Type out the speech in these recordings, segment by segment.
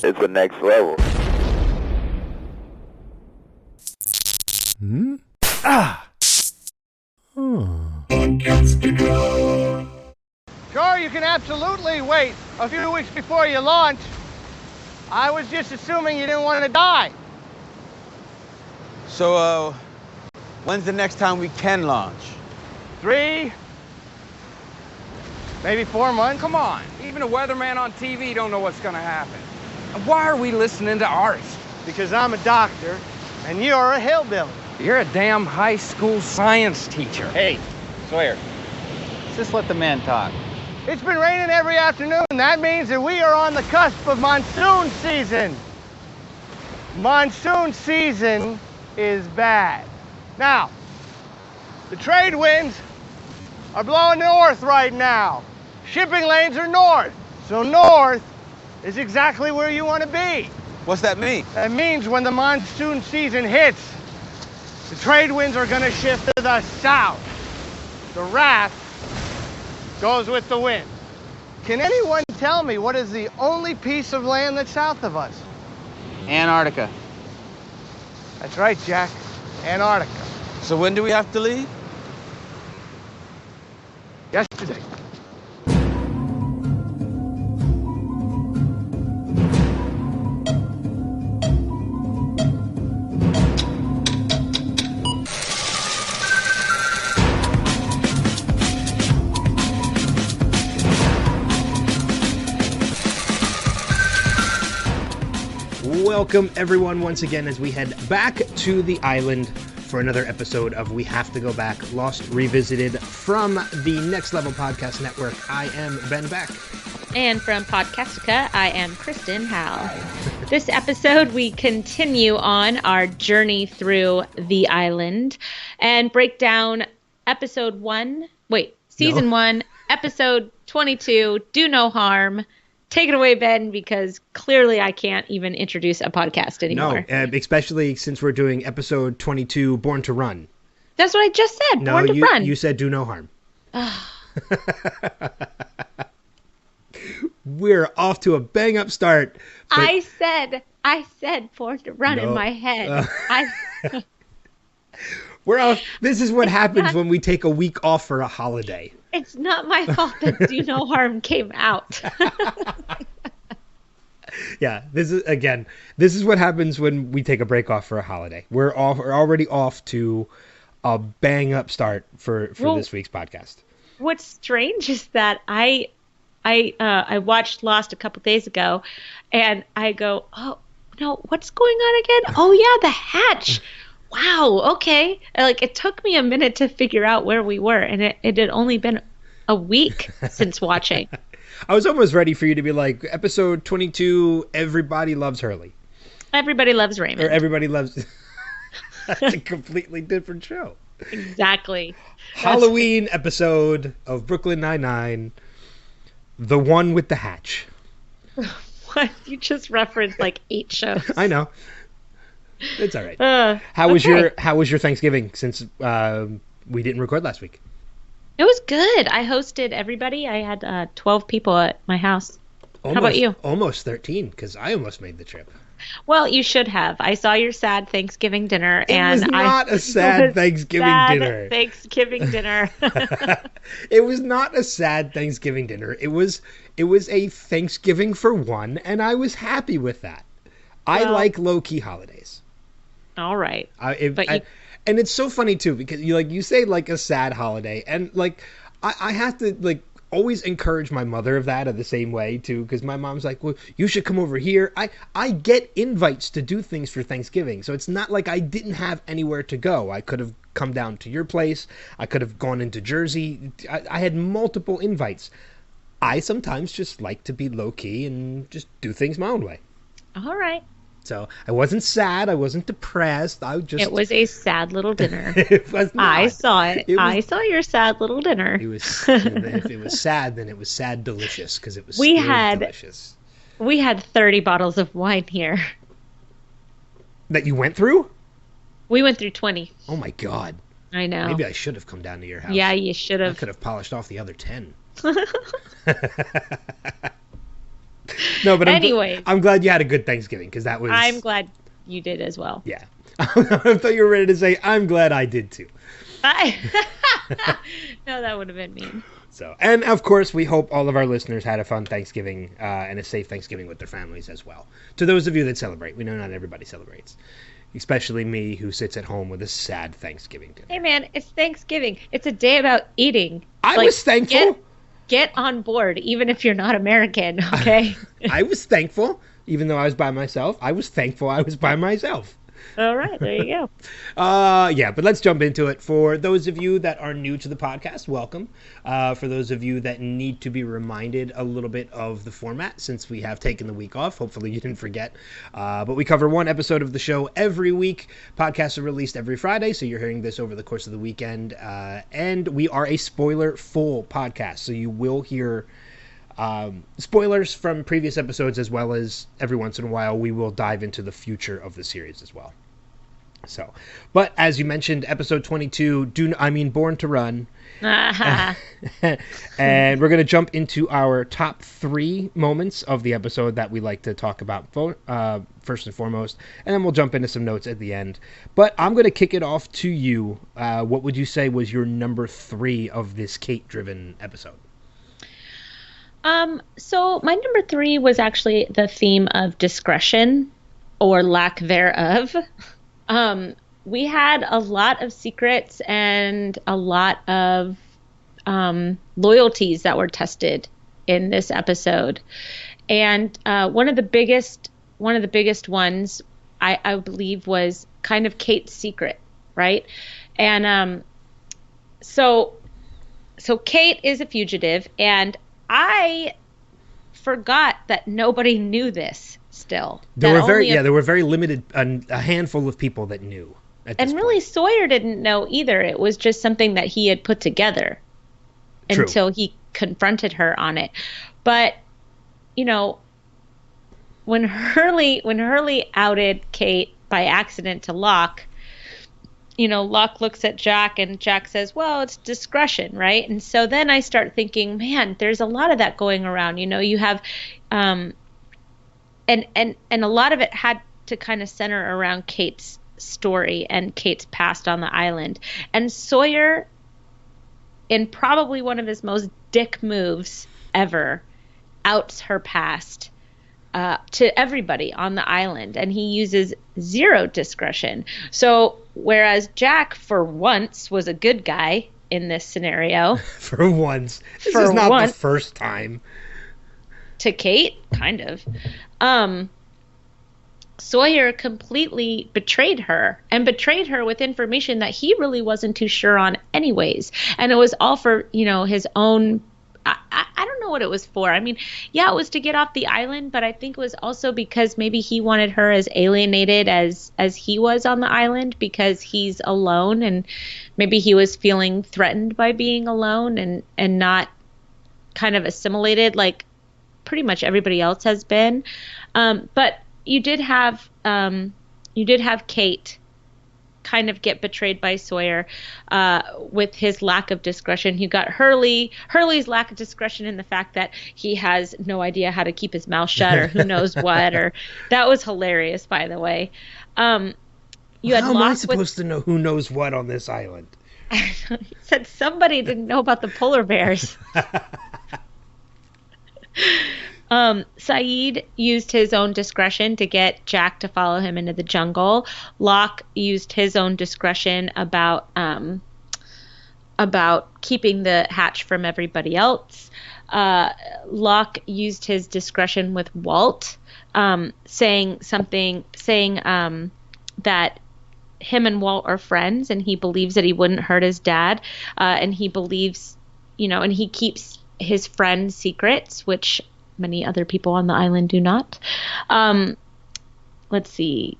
It's the next level. Hmm? Ah! Sure, you can absolutely wait a few weeks before you launch. I was just assuming you didn't want to die. So, when's the next time we can launch? 3, maybe 4 months. Come on, even a weatherman on TV don't know what's gonna happen. And why are we listening to artists? Because I'm a doctor and you're a hillbilly. You're a damn high school science teacher. Hey, Sawyer, just let the man talk. It's been raining every afternoon. That means that we are on the cusp of monsoon season. Monsoon season is bad. Now, the trade winds are blowing north right now. Shipping lanes are north. So north is exactly where you want to be. What's that mean? That means when the monsoon season hits, the trade winds are going to shift to the south. The wrath goes with the wind. Can anyone tell me what is the only piece of land that's south of us? Antarctica. That's right, Jack. Antarctica. So when do we have to leave? Yesterday. Welcome, everyone, once again as we head back to the island for another episode of We Have to Go Back, Lost Revisited from the Next Level Podcast Network. I am Ben Beck. And from Podcastica, I am Kristin Howell. This episode, we continue on our journey through the island and break down season 1, episode 22, Do No Harm. Take it away, Ben, because clearly I can't even introduce a podcast anymore. No, especially since we're doing episode 22, Born to Run. That's what I just said, Born to Run. You said Do No Harm. We're off to a bang-up start. I said Born to Run in my head. We're off. This is what happens when we take a week off for a holiday. It's not my fault that Do No Harm came out. Yeah, this is what happens when we take a break off for a holiday. We're already off to a bang up start for this week's podcast. What's strange is that I watched Lost a couple days ago, and I go, oh no, what's going on again? Oh yeah, the hatch. Wow, okay. Like, it took me a minute to figure out where we were, and it had only been a week since watching. I was almost ready for you to be like, episode 22, Everybody Loves Hurley. Everybody Loves Raymond. Or Everybody Loves... That's a completely different show. Exactly. Halloween episode of Brooklyn Nine-Nine, the one with the hatch. What? You just referenced like 8 shows. I know. It's all right. How was your Thanksgiving since we didn't record last week? It was good. I hosted everybody. I had 12 people at my house. How about you? Almost 13, because I almost made the trip. Well, you should have. I saw your sad Thanksgiving dinner, It was not a sad Thanksgiving dinner. Thanksgiving dinner. It was not a sad Thanksgiving dinner. It was a Thanksgiving for one, and I was happy with that. I like low-key holidays. All right. And it's so funny too, because you say like a sad holiday, and like I have to like always encourage my mother of that the same way too, because my mom's like, well, you should come over here. I get invites to do things for Thanksgiving, so it's not like I didn't have anywhere to go. I could have come down to your place. I could have gone into Jersey. I had multiple invites. I sometimes just like to be low key and just do things my own way. All right. So I wasn't sad. I wasn't depressed. It was a sad little dinner. It was not. I saw it. I saw your sad little dinner. It was. If it was sad, then it was sad delicious, because it was delicious. We had 30 bottles of wine here. That you went through? We went through 20. Oh my God. I know. Maybe I should have come down to your house. Yeah, you should have. I could have polished off the other 10. No, but Anyways. I'm glad you had a good Thanksgiving because that was. I'm glad you did as well. Yeah. I thought you were ready to say, I'm glad I did too. No, that would have been mean. So, and of course, we hope all of our listeners had a fun Thanksgiving and a safe Thanksgiving with their families as well. To those of you that celebrate, we know not everybody celebrates, especially me who sits at home with a sad Thanksgiving dinner. Hey, man, it's Thanksgiving. It's a day about eating. I was thankful. Get on board, even if you're not American, okay? I was thankful, even though I was by myself. I was thankful I was by myself. All right, there you go. Yeah, but let's jump into it. For those of you that are new to the podcast, welcome. For those of you that need to be reminded a little bit of the format, since we have taken the week off, hopefully you didn't forget. But we cover one episode of the show every week. Podcasts are released every Friday, so you're hearing this over the course of the weekend. And we are a spoiler-full podcast, so you will hear spoilers from previous episodes, as well as every once in a while we will dive into the future of the series as well. So, but as you mentioned, episode 22, Born to Run. And we're going to jump into our top 3 moments of the episode that we like to talk about first and foremost, and then we'll jump into some notes at the end. But I'm going to kick it off to you. What would you say was your number 3 of this Kate-driven episode? So my number 3 was actually the theme of discretion or lack thereof. We had a lot of secrets and a lot of loyalties that were tested in this episode. And one of the biggest ones I believe was kind of Kate's secret, right? And so Kate is a fugitive, and I forgot that nobody knew this still. There were very limited, a handful of people that knew. And really, Sawyer didn't know either. It was just something that he had put together until he confronted her on it. But, you know, when Hurley outed Kate by accident to Locke, you know, Locke looks at Jack and Jack says, well, it's discretion, right? And so then I start thinking, man, there's a lot of that going around. You know, you have, and a lot of it had to kind of center around Kate's story and Kate's past on the island. And Sawyer, in probably one of his most dick moves ever, outs her past to everybody on the island, and he uses 0 discretion. So whereas Jack, for once, was a good guy in this scenario. For once. This is not the first time. To Kate, kind of. Sawyer completely betrayed her with information that he really wasn't too sure on anyways. And it was all for, you know, his own, I don't know what it was for. I mean, yeah, it was to get off the island, but I think it was also because maybe he wanted her as alienated as he was on the island because he's alone, and maybe he was feeling threatened by being alone and not kind of assimilated like pretty much everybody else has been. But you did have Kate kind of get betrayed by Sawyer with his lack of discretion. You got Hurley's lack of discretion in the fact that he has no idea how to keep his mouth shut or who knows what. Or that was hilarious, by the way. How am I supposed to know who knows what on this island? He said somebody didn't know about the polar bears. Saeed used his own discretion to get Jack to follow him into the jungle. Locke used his own discretion about keeping the hatch from everybody else. Locke used his discretion with Walt, saying that him and Walt are friends, and he believes that he wouldn't hurt his dad, and he believes, you know, and he keeps his friend's secrets, which many other people on the island do not. Let's see.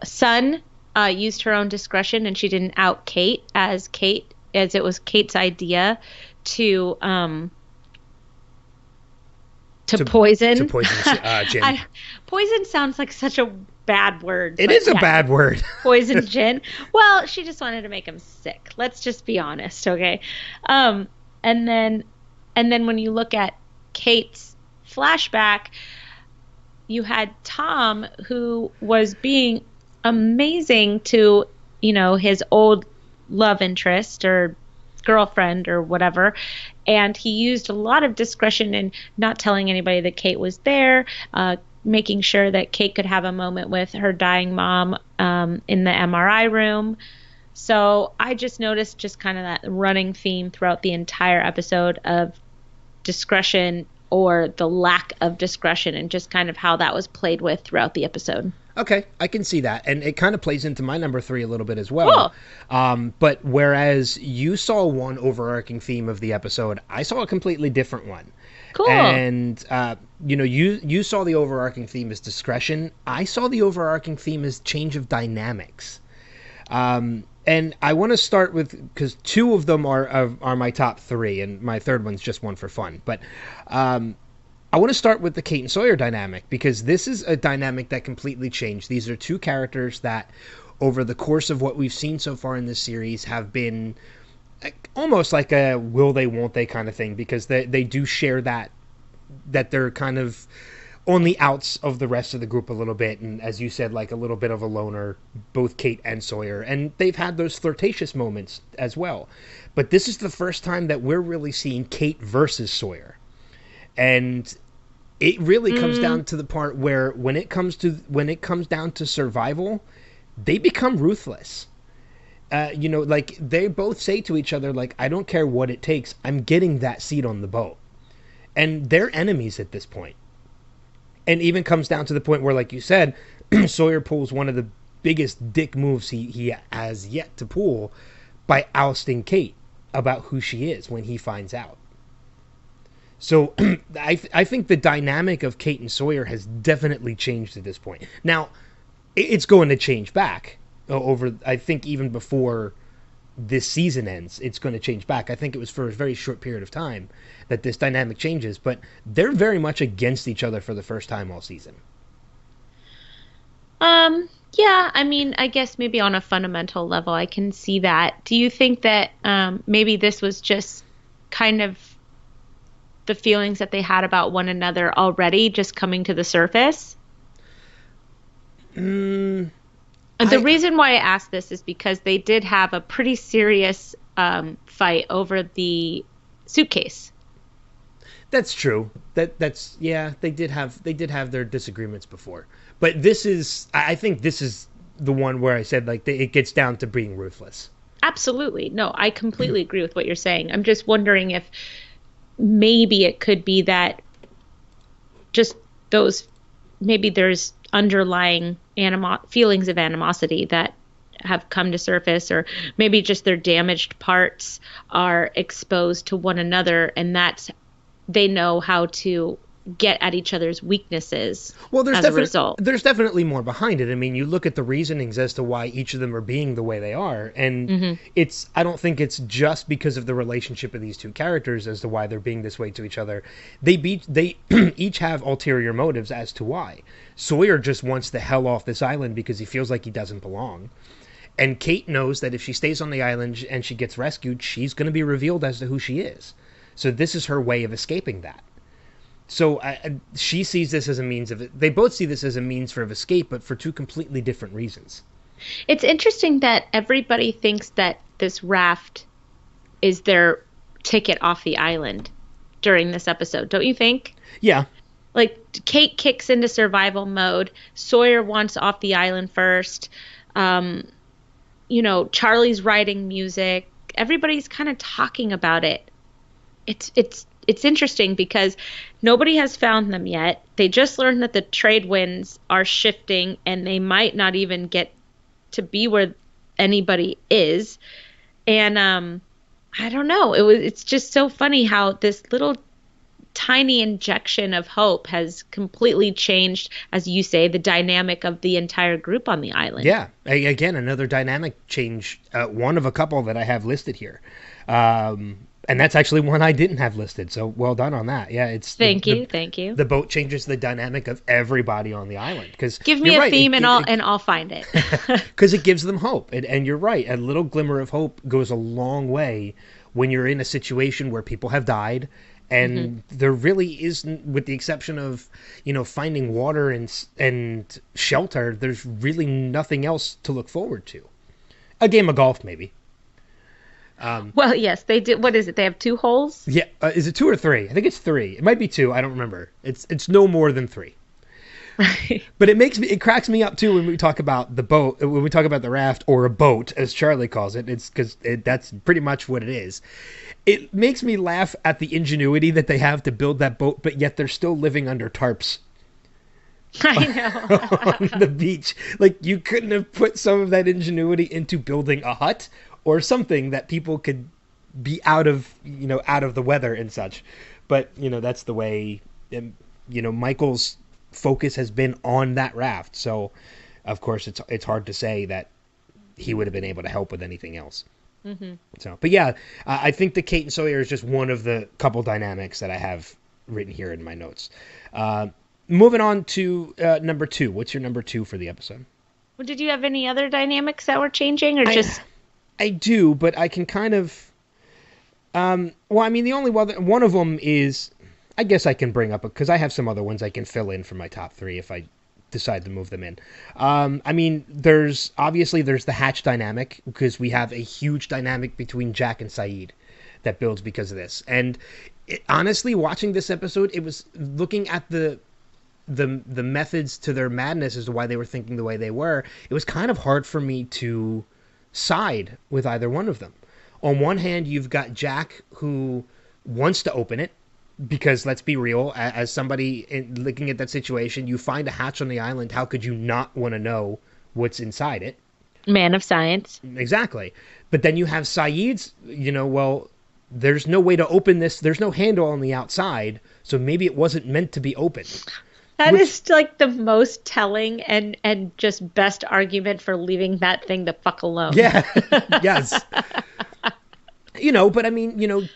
Sun used her own discretion, and she didn't out Kate as it was Kate's idea to poison. To poison Jin. Poison sounds like such a bad word. It is a bad word. Poison Jin. Well, she just wanted to make him sick. Let's just be honest, okay? And then And then when you look at Kate's flashback, you had Tom, who was being amazing to, his old love interest or girlfriend or whatever. And he used a lot of discretion in not telling anybody that Kate was there, making sure that Kate could have a moment with her dying mom in the MRI room. So I just noticed just kind of that running theme throughout the entire episode of discretion or the lack of discretion, and just kind of how that was played with throughout the episode. Okay, I can see that. And it kind of plays into my number 3 a little bit as well. Cool. But whereas you saw one overarching theme of the episode, I saw a completely different one. Cool. And, you saw the overarching theme as discretion. I saw the overarching theme as change of dynamics. And I want to start with, because 2 of them are my top 3, and my third one's just one for fun. But I want to start with the Kate and Sawyer dynamic, because this is a dynamic that completely changed. These are 2 characters that, over the course of what we've seen so far in this series, have been almost like a will they, won't they kind of thing, because they do share that they're kind of on the outs of the rest of the group a little bit, and as you said, like a little bit of a loner, both Kate and Sawyer, and they've had those flirtatious moments as well. But this is the first time that we're really seeing Kate versus Sawyer, and it really comes down to the part where when it comes down to survival, they become ruthless. Like they both say to each other, like, I don't care what it takes, I'm getting that seat on the boat. And they're enemies at this point. And even comes down to the point where, like you said, Sawyer pulls one of the biggest dick moves he has yet to pull by ousting Kate about who she is when he finds out. So I think the dynamic of Kate and Sawyer has definitely changed at this point. Now, it's going to change back over, I think, even before this season ends, it's going to change back. I think it was for a very short period of time that this dynamic changes, but they're very much against each other for the first time all season. Yeah, I mean, I guess maybe on a fundamental level, I can see that. Do you think that maybe this was just kind of the feelings that they had about one another already just coming to the surface? The reason why I asked this is because they did have a pretty serious fight over the suitcase. That's true. That's they did have their disagreements before. But I think this is the one where I said, like, it gets down to being ruthless. Absolutely. No, I completely agree with what you're saying. I'm just wondering if maybe it could be that just those, maybe there's underlying feelings of animosity that have come to surface, or maybe just their damaged parts are exposed to one another, and that's, they know how to get at each other's weaknesses. Well, there's result. There's definitely more behind it. I mean, you look at the reasonings as to why each of them are being the way they are, and I don't think it's just because of the relationship of these 2 characters as to why they're being this way to each other. They each have ulterior motives as to why. Sawyer just wants the hell off this island because he feels like he doesn't belong. And Kate knows that if she stays on the island and she gets rescued, she's going to be revealed as to who she is. So this is her way of escaping that. So she sees this as a means of it. They both see this as a means of escape, but for 2 completely different reasons. It's interesting that everybody thinks that this raft is their ticket off the island during this episode. Don't you think? Yeah. Like, Kate kicks into survival mode. Sawyer wants off the island first. Charlie's writing music. Everybody's kind of talking about it. It's interesting because nobody has found them yet. They just learned that the trade winds are shifting, and they might not even get to be where anybody is. And I don't know. It's just so funny how this little tiny injection of hope has completely changed, as you say, the dynamic of the entire group on the island. Yeah. Again, another dynamic change. One of a couple that I have listed here. And that's actually one I didn't have listed, so well done on that. Yeah, it's thank you. The boat changes the dynamic of everybody on the island. Because give me a theme and I'll find it. Because it gives them hope, and you're right. A little glimmer of hope goes a long way when you're in a situation where people have died And there really isn't, with the exception of, finding water and shelter, there's really nothing else to look forward to. A game of golf, maybe. Well, yes, they did. What is it? They have 2 holes? Yeah. Is it 2 or 3? I think it's 3. It might be 2. I don't remember. It's no more than 3. Right. But it cracks me up too when we talk about the boat, when we talk about the raft, or a boat, as Charlie calls it. It's because that's pretty much what it is. It makes me laugh at the ingenuity that they have to build that boat, but yet they're still living under tarps I know. on the beach. Like, you couldn't have put some of that ingenuity into building a hut or something that people could be out of the weather and such. But that's the way. Michael's focus has been on that raft, so of course it's hard to say that he would have been able to help with anything else. So, but yeah, I think the Kate and Sawyer is just one of the couple dynamics that I have written here in my notes. Moving on to number 2. What's your number 2 for the episode? Well, did you have any other dynamics that were changing, or just? I do, but I can kind of. The only one of them is, I guess I can bring up, because I have some other ones I can fill in for my top 3 if I decide to move them in. There's the Hatch dynamic, because we have a huge dynamic between Jack and Saeed that builds because of this. And honestly, watching this episode, it was looking at the methods to their madness as to why they were thinking the way they were. It was kind of hard for me to side with either one of them. On one hand, you've got Jack, who wants to open it, because let's be real, as somebody looking at that situation, you find a hatch on the island, how could you not want to know what's inside it? Man of science. Exactly. But then you have Saeed's, there's no way to open this, there's no handle on the outside, so maybe it wasn't meant to be opened. That is like the most telling and just best argument for leaving that thing the fuck alone. Yeah. Yes. But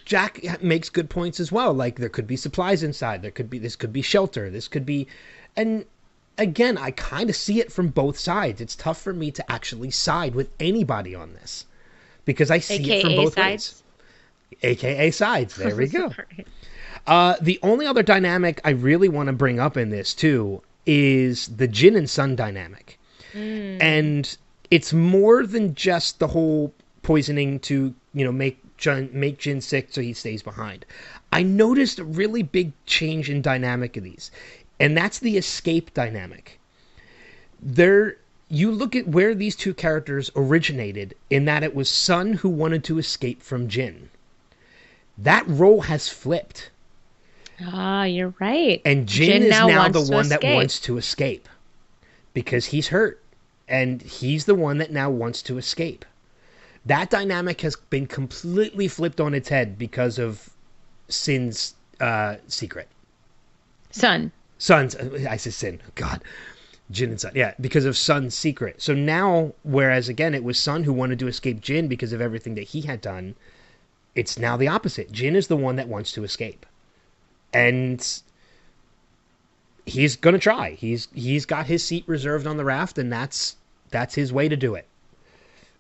Jack makes good points as well. Like, there could be supplies inside. This could be shelter. This could be, and again, I kind of see it from both sides. It's tough for me to actually side with anybody on this, because I see it from both ways. AKA sides. There we go. The only other dynamic I really want to bring up in this too is the Jin and Sun dynamic. And it's more than just the whole poisoning to, make Jin sick so he stays behind. I noticed a really big change in dynamic of these, and that's the escape dynamic. You look at where these two characters originated, in that it was Sun who wanted to escape from Jin. That role has flipped. Ah, you're right. And Jin is now the one that wants to escape, because he's hurt, and he's the one that now wants to escape. That dynamic has been completely flipped on its head because of Sin's secret. Sun's, I said Sin. God. Jin and Sun. Yeah, because of Sun's secret. So now, whereas again, it was Sun who wanted to escape Jin because of everything that he had done, it's now the opposite. Jin is the one that wants to escape. And he's going to try. He's got his seat reserved on the raft, and that's his way to do it.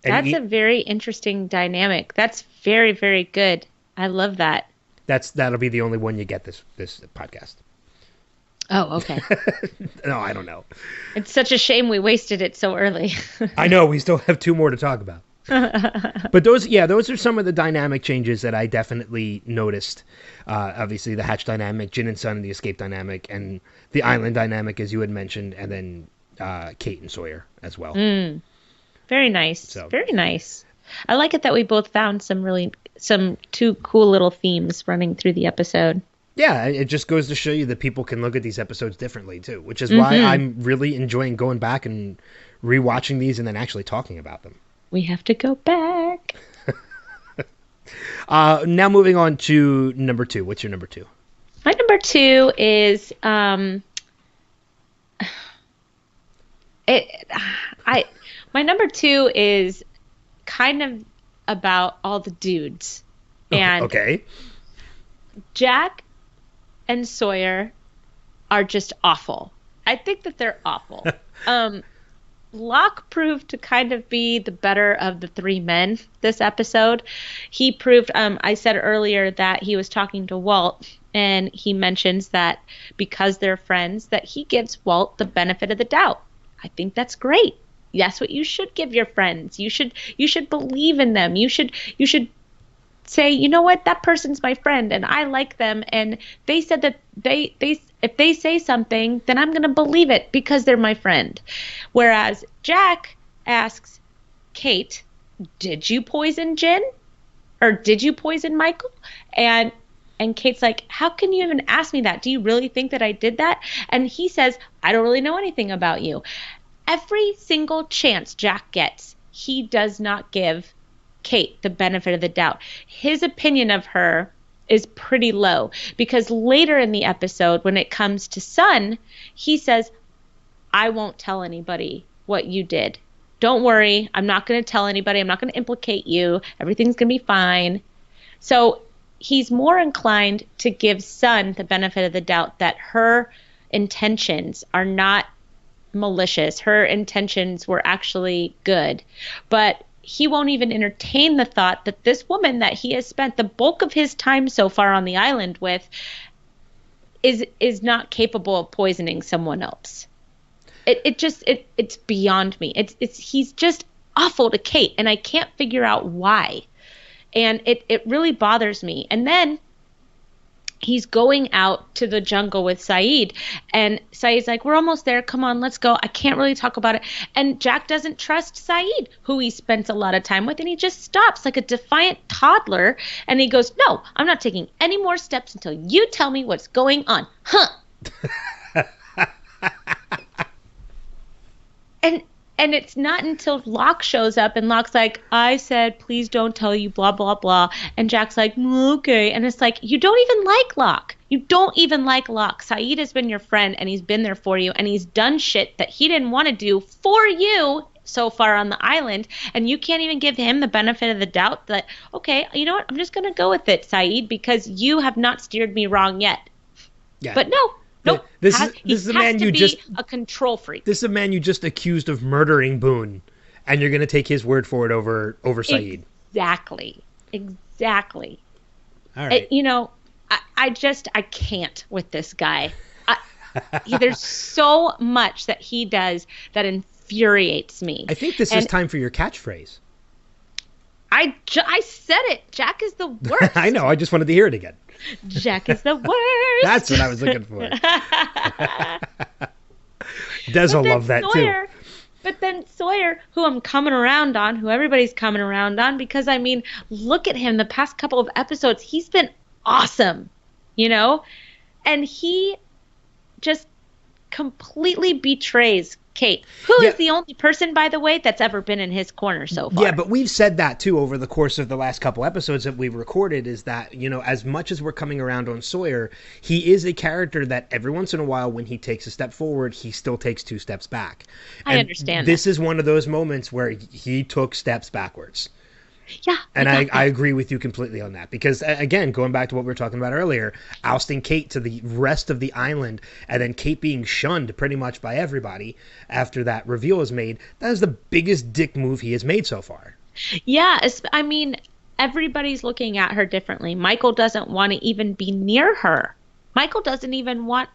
And that's a very interesting dynamic. That's very, very good. I love that. That'll be the only one you get this podcast. Oh, okay. No, I don't know. It's such a shame we wasted it so early. I know, we still have 2 more to talk about. But those are some of the dynamic changes that I definitely noticed. Obviously, the Hatch dynamic, Jin and Sun, the escape dynamic, and the island dynamic, as you had mentioned, and then Kate and Sawyer as well. Very nice. Very nice. I like it that we both found some 2 cool little themes running through the episode. Yeah, it just goes to show you that people can look at these episodes differently too, which is why I'm really enjoying going back and rewatching these and then actually talking about them. We have to go back. Now moving on to number 2. What's your number 2? My number 2 is my number 2 is kind of about all the dudes. And okay. Jack and Sawyer are just awful. I think that they're awful. Locke proved to kind of be the better of the three men this episode. He proved, I said earlier that he was talking to Walt, and he mentions that because they're friends, that he gives Walt the benefit of the doubt. I think that's great. That's what you should give your friends. You should believe in them. You should say, you know what, that person's my friend and I like them, and they said that they if they say something, then I'm going to believe it because they're my friend. Whereas Jack asks Kate, did you poison Jen? Or did you poison Michael? And Kate's like, how can you even ask me that? Do you really think that I did that? And he says, I don't really know anything about you. Every single chance Jack gets, he does not give Kate the benefit of the doubt. His opinion of her is pretty low because later in the episode, when it comes to Sun, he says, I won't tell anybody what you did. Don't worry. I'm not going to tell anybody. I'm not going to implicate you. Everything's going to be fine. So he's more inclined to give Sun the benefit of the doubt that her intentions are not malicious. Her intentions were actually good. But he won't even entertain the thought that this woman that he has spent the bulk of his time so far on the island with is not capable of poisoning someone else. It's beyond me. He's just awful to Kate, and I can't figure out why. And it really bothers me. And then he's going out to the jungle with Saeed, and Saeed's like, we're almost there. Come on, let's go. I can't really talk about it. And Jack doesn't trust Saeed, who he spends a lot of time with, and he just stops like a defiant toddler, and he goes, no, I'm not taking any more steps until you tell me what's going on. And it's not until Locke shows up, and Locke's like, I said, please don't tell you, blah, blah, blah. And Jack's like, okay. And it's like, you don't even like Locke. You don't even like Locke. Saeed has been your friend, and he's been there for you, and he's done shit that he didn't want to do for you so far on the island. And you can't even give him the benefit of the doubt that, okay, you know what? I'm just going to go with it, Saeed, because you have not steered me wrong yet. Yeah. But no. Nope. This is the man you just a control freak. This is a man you just accused of murdering Boone, and you're going to take his word for it over Saeed. Exactly. All right. I can't with this guy. There's so much that he does that infuriates me. I think this is time for your catchphrase. I said it. Jack is the worst. I know. I just wanted to hear it again. Jack is the worst. That's what I was looking for. Des will love that Sawyer, too. But then Sawyer, who I'm coming around on, who everybody's coming around on, because I mean, look at him the past couple of episodes. He's been awesome, and he just completely betrays Kate, who is the only person, by the way, that's ever been in his corner so far. Yeah, but we've said that, too, over the course of the last couple episodes that we've recorded, is that, as much as we're coming around on Sawyer, he is a character that every once in a while, when he takes a step forward, he still takes 2 steps back. I understand this is one of those moments where he took steps backwards. Yeah. And I agree with you completely on that. Because, again, going back to what we were talking about earlier, ousting Kate to the rest of the island, and then Kate being shunned pretty much by everybody after that reveal is made, that is the biggest dick move he has made so far. Yeah. I mean, everybody's looking at her differently. Michael doesn't want to even be near her. Michael doesn't even want,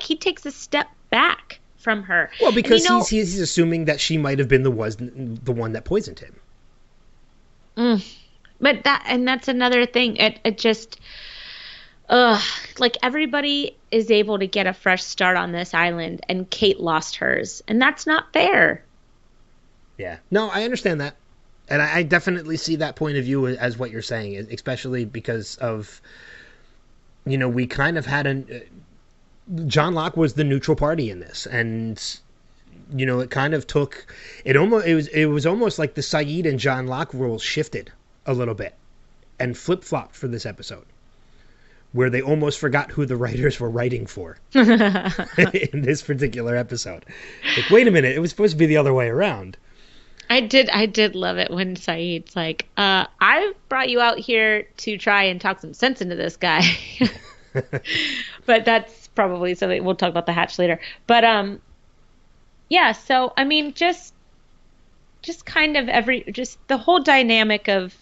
he takes a step back from her. Well, because he's assuming that she might have been the one that poisoned him. But that's another thing. It just, everybody is able to get a fresh start on this island, and Kate lost hers, and that's not fair. Yeah, no, I understand that, and I definitely see that point of view as what you're saying, especially because of, we kind of had John Locke was the neutral party in this, and it kind of took it was almost like the Saeed and John Locke rules shifted a little bit and flip-flopped for this episode, where they almost forgot who the writers were writing for in this particular episode. Wait a minute, it was supposed to be the other way around. I did love it when Saeed's like, I brought you out here to try and talk some sense into this guy. But that's probably something we'll talk about the hatch later. But yeah, so I mean, just kind of just the whole dynamic of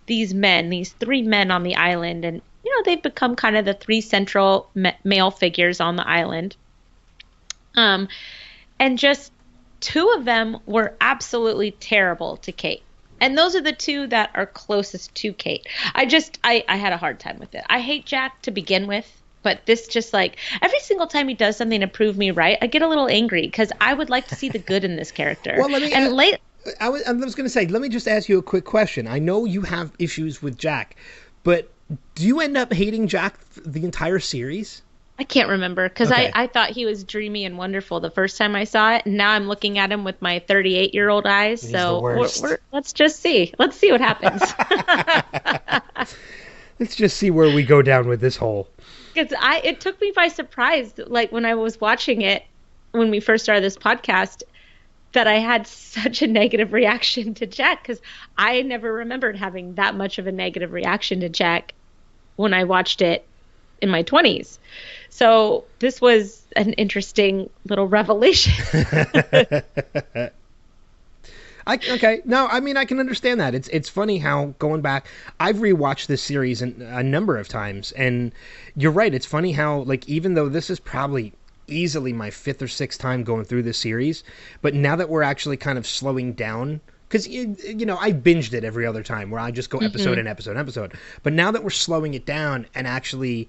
these men, these three men on the island, and they've become kind of the three central male figures on the island. And just two of them were absolutely terrible to Kate. And those are the two that are closest to Kate. I had a hard time with it. I hate Jack to begin with, but this just like every single time he does something to prove me right, I get a little angry because I would like to see the good in this character. Well, let me. And I was going to say, let me just ask you a quick question. I know you have issues with Jack, but do you end up hating Jack the entire series? I can't remember because Okay. I thought he was dreamy and wonderful the first time I saw it, and now I'm looking at him with my 38-year-old eyes. He's so the worst. let's just see. Let's see what happens. Let's just see where we go down with this hole. Because it took me by surprise, like when I was watching it when we first started this podcast, that I had such a negative reaction to Jack, because I never remembered having that much of a negative reaction to Jack when I watched it in my 20s. So this was an interesting little revelation. Okay. No, I mean, I can understand that. It's funny how, going back, I've rewatched this series a number of times, and you're right. It's funny how, like, even though this is probably easily my fifth or sixth time going through this series, but now that we're actually kind of slowing down, because I binged it every other time where I just go episode and episode and episode, but now that we're slowing it down and actually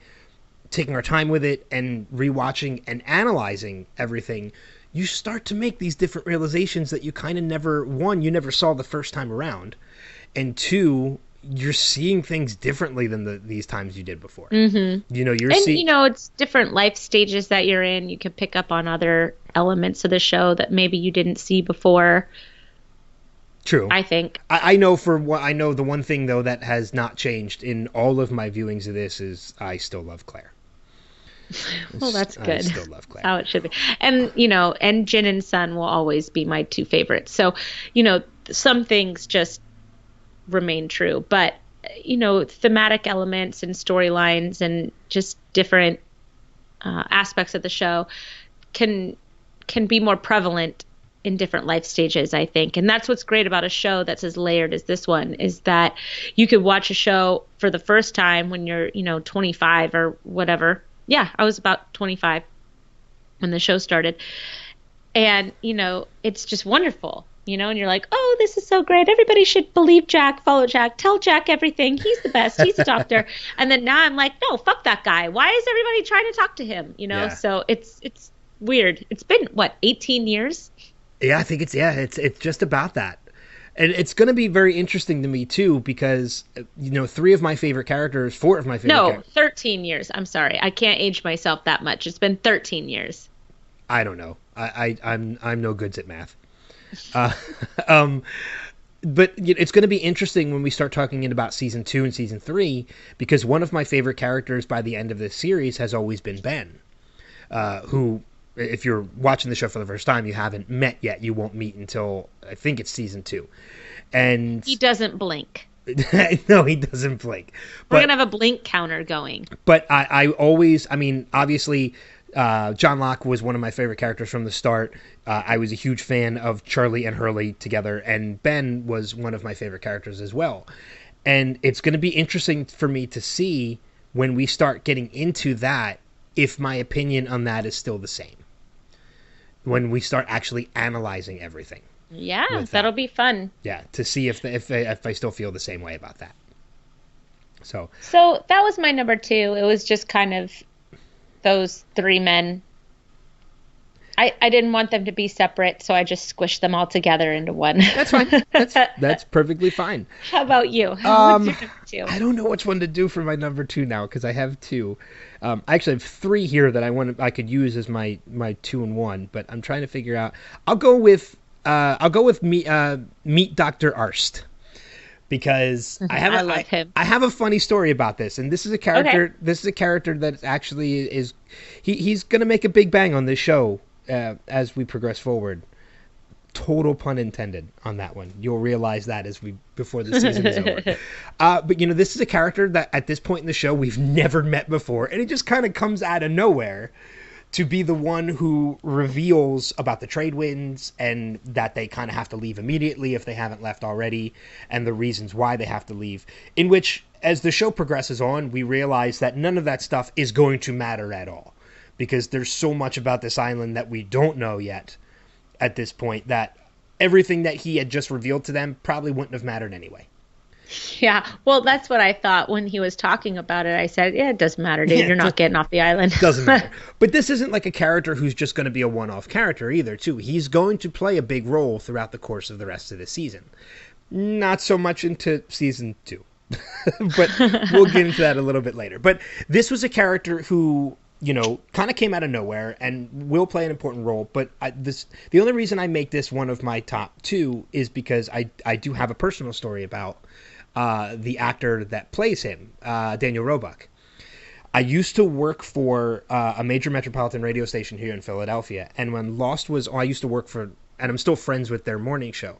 taking our time with it and rewatching and analyzing everything, you start to make these different realizations that you kind of you never saw the first time around, and two, you're seeing things differently than these times you did before. Mm-hmm. You're seeing, it's different life stages that you're in. You can pick up on other elements of the show that maybe you didn't see before. True. I think. I know the one thing though that has not changed in all of my viewings of this is I still love Claire. Well, that's good. I still love Claire. That's how it should be. And, and Jin and Sun will always be my two favorites. So, some things just remain true. But, thematic elements and storylines and just different aspects of the show can be more prevalent in different life stages, I think. And that's what's great about a show that's as layered as this one, is that you could watch a show for the first time when you're, 25 or whatever. Yeah, I was about 25 when the show started. And, it's just wonderful, and you're like, oh, this is so great. Everybody should believe Jack, follow Jack, tell Jack everything. He's the best. He's a doctor. And then now I'm like, no, fuck that guy. Why is everybody trying to talk to him? Yeah. So it's weird. It's been, 18 years? Yeah, I think it's just about that. And it's going to be very interesting to me, too, because, 4 of my favorite characters. 13 years. I'm sorry. I can't age myself that much. It's been 13 years. I don't know. I'm no goods at math. But it's going to be interesting when we start talking about season 2 and season 3, because one of my favorite characters by the end of this series has always been Ben, who, if you're watching the show for the first time, you haven't met yet. You won't meet until, I think it's season 2. And he doesn't blink. No, he doesn't blink. We're going to have a blink counter going. But I always, obviously, John Locke was one of my favorite characters from the start. I was a huge fan of Charlie and Hurley together, and Ben was one of my favorite characters as well. And it's going to be interesting for me to see when we start getting into that, if my opinion on that is still the same. When we start actually analyzing everything. Yeah, that'll be fun. Yeah, to see if I still feel the same way about that. So that was my number 2. It was just kind of those 3 men. I didn't want them to be separate, so I just squished them all together into one. That's fine. That's perfectly fine. How about you? What's your number 2? I don't know which one to do for my number 2 now, because I have 2. I actually have 3 here that I could use as my 2 and 1, but I'm trying to figure out. I'll go with Meet Dr. Arst, because I love him. I have a funny story about this, and this is a character. Okay. This is a character that actually is. He's going to make a big bang on this show as we progress forward. Total pun intended on that one. You'll realize that before the season is over. But this is a character that at this point in the show we've never met before, and it just kind of comes out of nowhere to be the one who reveals about the trade winds and that they kind of have to leave immediately if they haven't left already, and the reasons why they have to leave, in which, as the show progresses on, we realize that none of that stuff is going to matter at all, because there's so much about this island that we don't know yet at this point that everything that he had just revealed to them probably wouldn't have mattered anyway. Yeah, well, that's what I thought when he was talking about it. I said, yeah, it doesn't matter, dude. You're not getting off the island. Doesn't matter. But this isn't like a character who's just going to be a one-off character either, too. He's going to play a big role throughout the course of the rest of the season. Not so much into season 2. But we'll get into that a little bit later. But this was a character who, you know, kind of came out of nowhere and will play an important role. But the only reason I make this one of my top 2 is because I do have a personal story about the actor that plays him, Daniel Roebuck. I used to work for a major metropolitan radio station here in Philadelphia, and when Lost was, I used to work for, and I'm still friends with their morning show.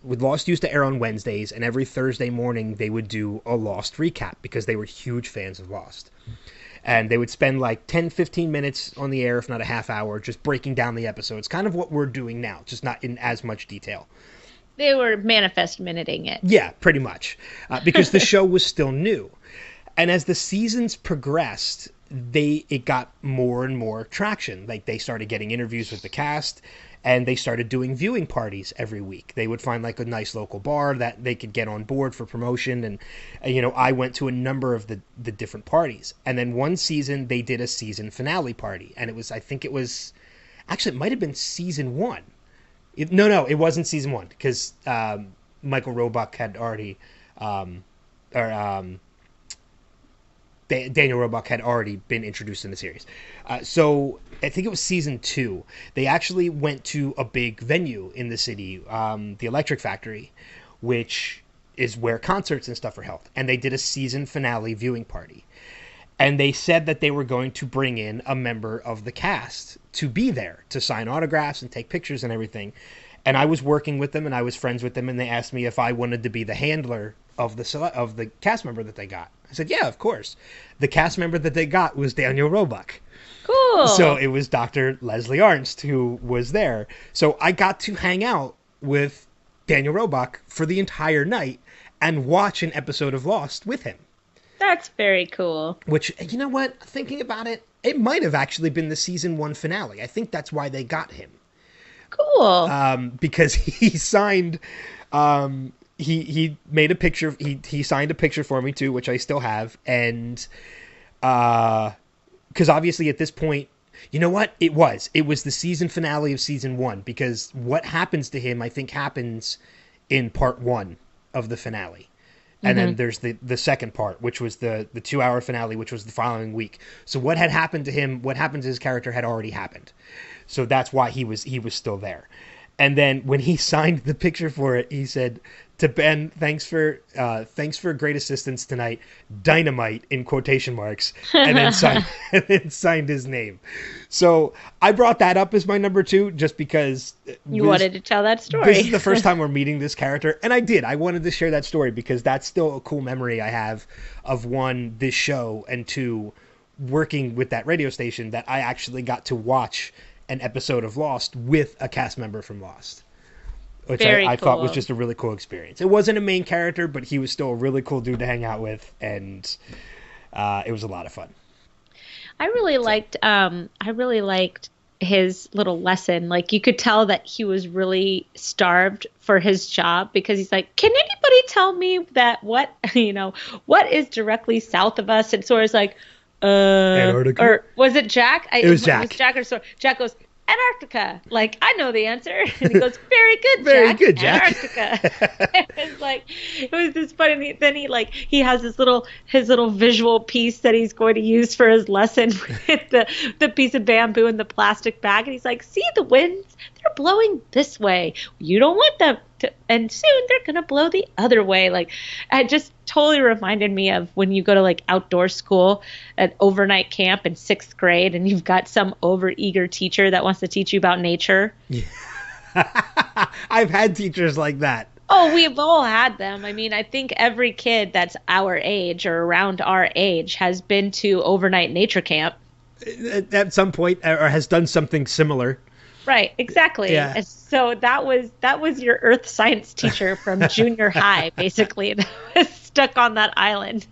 Lost used to air on Wednesdays, and every Thursday morning they would do a Lost recap because they were huge fans of Lost. And they would spend like 10, 15 minutes on the air, if not a half hour, just breaking down the episodes. Kind of what we're doing now, just not in as much detail. They were manifest minuting it. Yeah, pretty much. Because the show was still new. And as the seasons progressed, it got more and more traction. Like, they started getting interviews with the cast, and they started doing viewing parties every week. They would find like a nice local bar that they could get on board for promotion. And, you know, I went to a number of the different parties. And then one season, they did a season finale party. And it might have been season 1. No, it wasn't season 1, because Michael Roebuck had already, Daniel Roebuck had already been introduced in the series. So I think it was season 2. They actually went to a big venue in the city, the Electric Factory, which is where concerts and stuff are held. And they did a season finale viewing party. And they said that they were going to bring in a member of the cast to be there to sign autographs and take pictures and everything. And I was working with them and I was friends with them, and they asked me if I wanted to be the handler of the cast member that they got. I said, yeah, of course. The cast member that they got was Daniel Roebuck. Cool. So it was Dr. Leslie Arnst who was there. So I got to hang out with Daniel Roebuck for the entire night and watch an episode of Lost with him. That's very cool. Which, you know what? Thinking about it, it might have actually been the season 1 finale. I think that's why they got him. Cool. Because he signed, he made a picture. He signed a picture for me too, which I still have. And because obviously at this point, you know what? It was the season finale of season 1, because what happens to him, I think, happens in part 1 of the finale. And then there's the second part, which was the 2-hour finale, which was the following week. So what had happened to him, what happened to his character had already happened. So that's why he was still there. And then when he signed the picture for it, he said to Ben, thanks for great assistance tonight, Dynamite, in quotation marks, and then signed his name. So I brought that up as my number 2 just because you wanted to tell that story. This is the first time we're meeting this character, and I wanted to share that story because that's still a cool memory I have of, 1, this show, and 2, working with that radio station, that I actually got to watch an episode of Lost with a cast member from Lost, which I thought was just a really cool experience. It wasn't a main character, but he was still a really cool dude to hang out with, and it was a lot of fun. I really liked his little lesson. Like, you could tell that he was really starved for his job, because he's like, can anybody tell me that what is directly south of us? And Sora's like, Antarctica? Or was it Jack? It was Jack. It was Jack or Sora. Jack goes, Antarctica. Like, I know the answer. And he goes, very good, Jack. Very good, Jack. Antarctica. It was this funny. Then he has his little visual piece that he's going to use for his lesson with the piece of bamboo in the plastic bag. And he's like, see the winds? They're blowing this way. You don't want them to, and soon they're going to blow the other way. Like, it just totally reminded me of when you go to like outdoor school at overnight camp in 6th grade, and you've got some overeager teacher that wants to teach you about nature. Yeah. I've had teachers like that. Oh, we've all had them. I mean, I think every kid that's our age or around our age has been to overnight nature camp. at some point or has done something similar. Right, exactly. Yeah. And so that was your earth science teacher from junior high, basically, that was stuck on that island.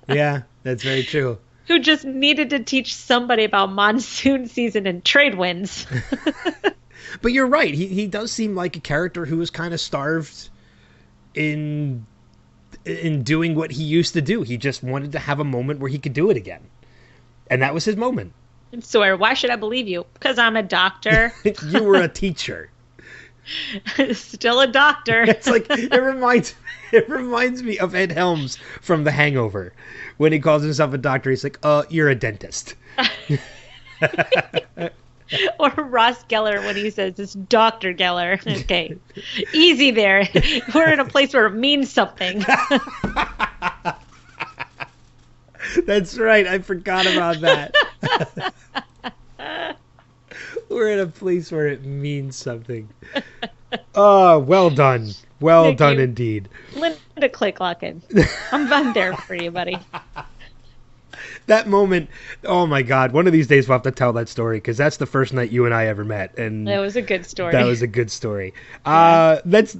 Yeah, that's very true. Who just needed to teach somebody about monsoon season and trade winds. But you're right. He does seem like a character who was kind of starved in doing what he used to do. He just wanted to have a moment where he could do it again. And that was his moment. And Sawyer, why should I believe you? Because I'm a doctor. You were a teacher. Still a doctor. It's like it reminds me of Ed Helms from The Hangover. When he calls himself a doctor, he's like, you're a dentist. Or Ross Geller when he says it's Dr. Geller. Okay. Easy there. We're in a place where it means something. That's right. I forgot about that. We're in a place where it means something. Oh, well done. Well Thank done you. indeed. Linda Clicklocken. I'm there for you, buddy. That moment, oh my God. One of these days we'll have to tell that story because that's the first night you and I ever met. And That was a good story. that was a good story. Let's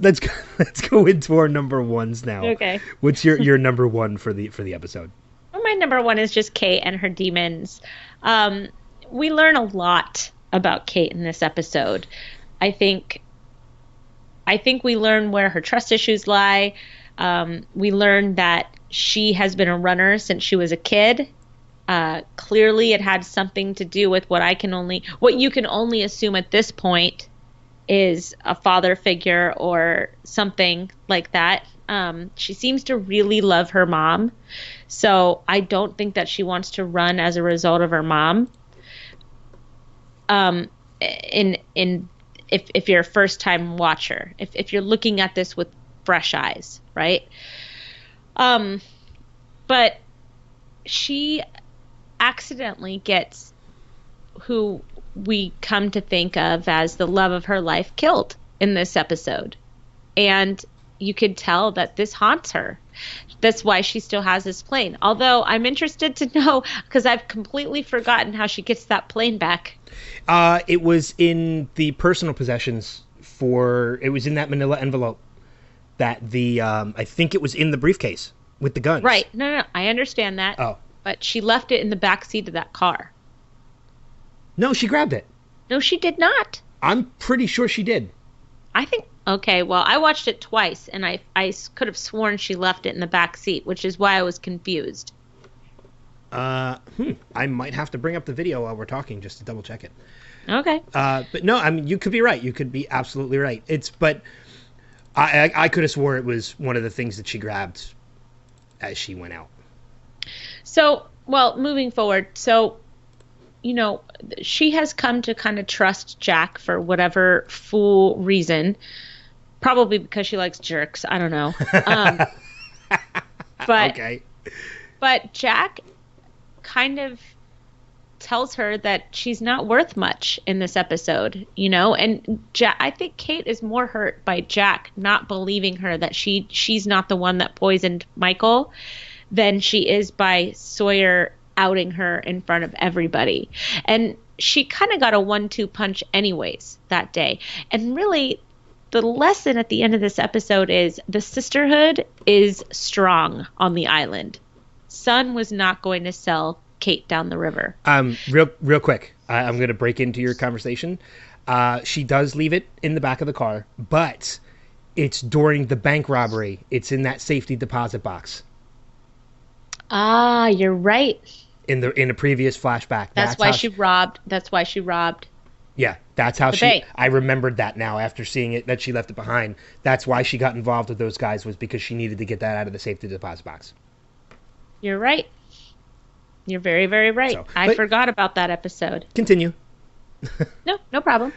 go into our number ones now. Okay. What's your number one for the episode? Well, my number one is just Kate and her demons. We learn a lot about Kate in this episode. I think we learn where her trust issues lie. We learn that she has been a runner since she was a kid. Clearly, it had something to do with what you can only assume at this point is a father figure or something like that. She seems to really love her mom, so I don't think that she wants to run as a result of her mom. If you're a first time watcher, if you're looking at this with fresh eyes, right? But she accidentally gets who we come to think of as the love of her life killed in this episode. And you could tell that this haunts her. That's why she still has this plane. Although I'm interested to know, because I've completely forgotten how she gets that plane back. It was in the personal possessions it was in that manila envelope that I think it was in the briefcase with the guns. Right. No, I understand that. Oh. But she left it in the back seat of that car. No, she grabbed it. No, she did not. I'm pretty sure she did. I think, okay, well, I watched it twice, and I could have sworn she left it in the back seat, which is why I was confused. I might have to bring up the video while we're talking just to double check it. Okay. But no, I mean, you could be right. You could be absolutely right. But I could have swore it was one of the things that she grabbed as she went out. So, well, moving forward, she has come to kind of trust Jack for whatever fool reason, probably because she likes jerks. I don't know. But okay. But Jack kind of tells her that she's not worth much in this episode, and I think Kate is more hurt by Jack not believing her that she's not the one that poisoned Michael than she is by Sawyer outing her in front of everybody. And she kind of got a 1-2 punch anyways that day. And really, the lesson at the end of this episode is the sisterhood is strong on the island. Sun was not going to sell Kate down the river. Real quick, I'm going to break into your conversation. She does leave it in the back of the car, but it's during the bank robbery. It's in that safety deposit box. Ah, you're right. In a previous flashback. That's why she robbed. Yeah, that's how bank. I remembered that now after seeing it, that she left it behind. That's why she got involved with those guys, was because she needed to get that out of the safety deposit box. You're right. You're very, very right. I forgot about that episode. Continue. No problem.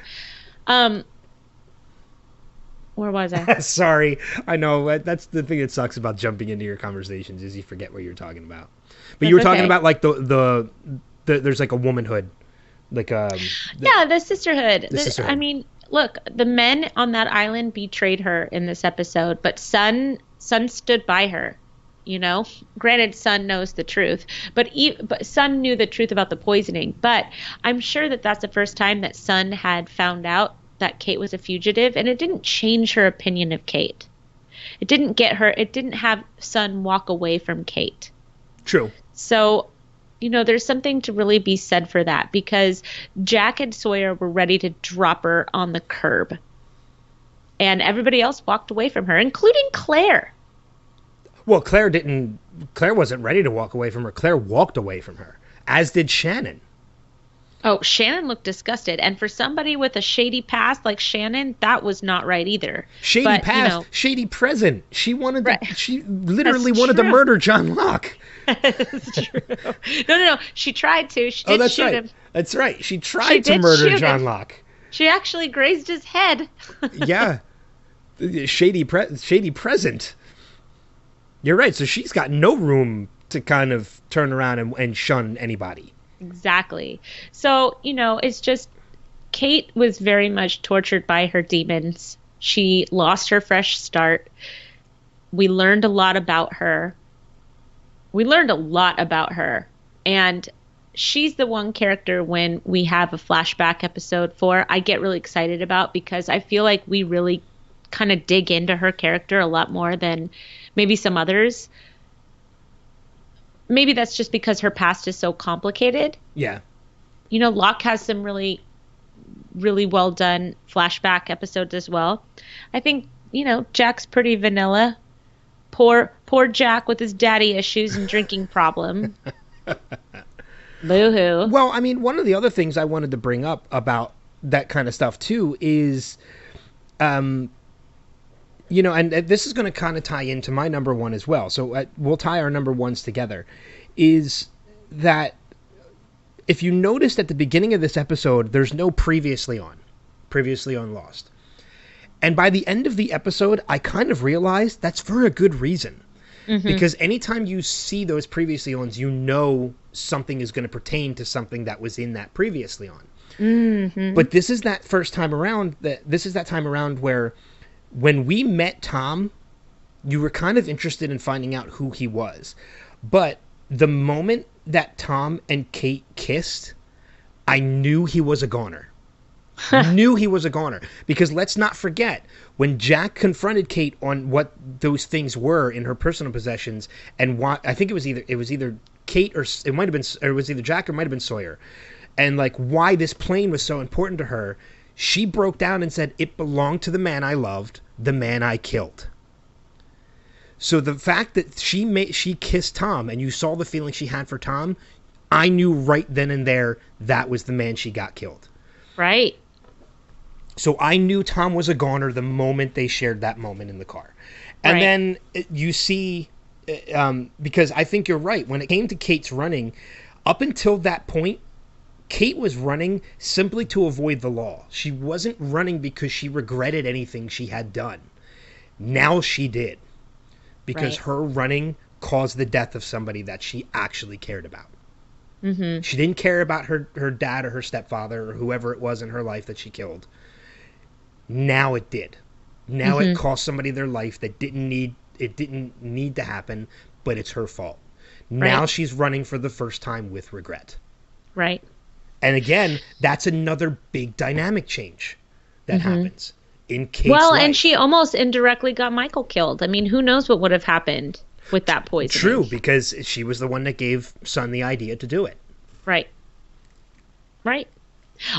Where was I? Sorry. I know. That's the thing that sucks about jumping into your conversations, is you forget what you're talking about. But you were talking about like the there's like a womanhood. Like the sisterhood. The sisterhood. I mean, look, the men on that island betrayed her in this episode, but Sun stood by her. you know. Granted, Sun knows the truth, but Sun knew the truth about the poisoning. But I'm sure that that's the first time that Sun had found out that Kate was a fugitive, and it didn't change her opinion of Kate. It didn't have Sun walk away from Kate. True. So, you know, there's something to really be said for that, because Jack and Sawyer were ready to drop her on the curb. And everybody else walked away from her, including Claire. Well, Claire wasn't ready to walk away from her. Claire walked away from her, as did Shannon. Oh, Shannon looked disgusted. And for somebody with a shady past like Shannon, that was not right either. Shady past, shady present. She literally wanted to murder John Locke. That's true. No. She tried to. She did shoot him. That's right. She tried to murder John Locke. She actually grazed his head. Yeah. Shady present. You're right. So she's got no room to kind of turn around and shun anybody. Exactly. So, you know, it's just Kate was very much tortured by her demons. She lost her fresh start. We learned a lot about her. And she's the one character when we have a flashback episode for, I get really excited about, because I feel like we really kind of dig into her character a lot more than maybe some others. Maybe that's just because her past is so complicated. Yeah. You know, Locke has some really, really well done flashback episodes as well. I think, you know, Jack's pretty vanilla. Poor Jack with his daddy issues and drinking problem. Boo-hoo. Well, I mean, one of the other things I wanted to bring up about that kind of stuff too is, you know, and this is going to kind of tie into my number one as well. So we'll tie our number ones together. Is that if you noticed at the beginning of this episode, there's no previously on Lost. And by the end of the episode, I kind of realized that's for a good reason. Mm-hmm. Because anytime you see those previously ons, you know something is going to pertain to something that was in that previously on. Mm-hmm. But this is that time around where when we met Tom, you were kind of interested in finding out who he was. But the moment that Tom and Kate kissed, I knew he was a goner. Because let's not forget, when Jack confronted Kate on what those things were in her personal possessions, and why, I think it was either Kate or it was either Jack or it might have been Sawyer, and like why this plane was so important to her, she broke down and said it belonged to the man I loved, the man I killed. So the fact that she kissed Tom and you saw the feeling she had for Tom, I knew right then and there that was the man she got killed. Right. So I knew Tom was a goner the moment they shared that moment in the car. And then you see, because I think you're right, when it came to Kate's running, up until that point, Kate was running simply to avoid the law. She wasn't running because she regretted anything she had done. Now she did. Because her running caused the death of somebody that she actually cared about. Mm-hmm. She didn't care about her dad or her stepfather or whoever it was in her life that she killed. Now it did. Now it cost somebody their life that didn't need to happen, but it's her fault. Now she's running for the first time with regret. Right. And again, that's another big dynamic change that happens in Kate's life. And she almost indirectly got Michael killed. I mean, who knows what would have happened with that poisoning. True, because she was the one that gave Sun the idea to do it. Right.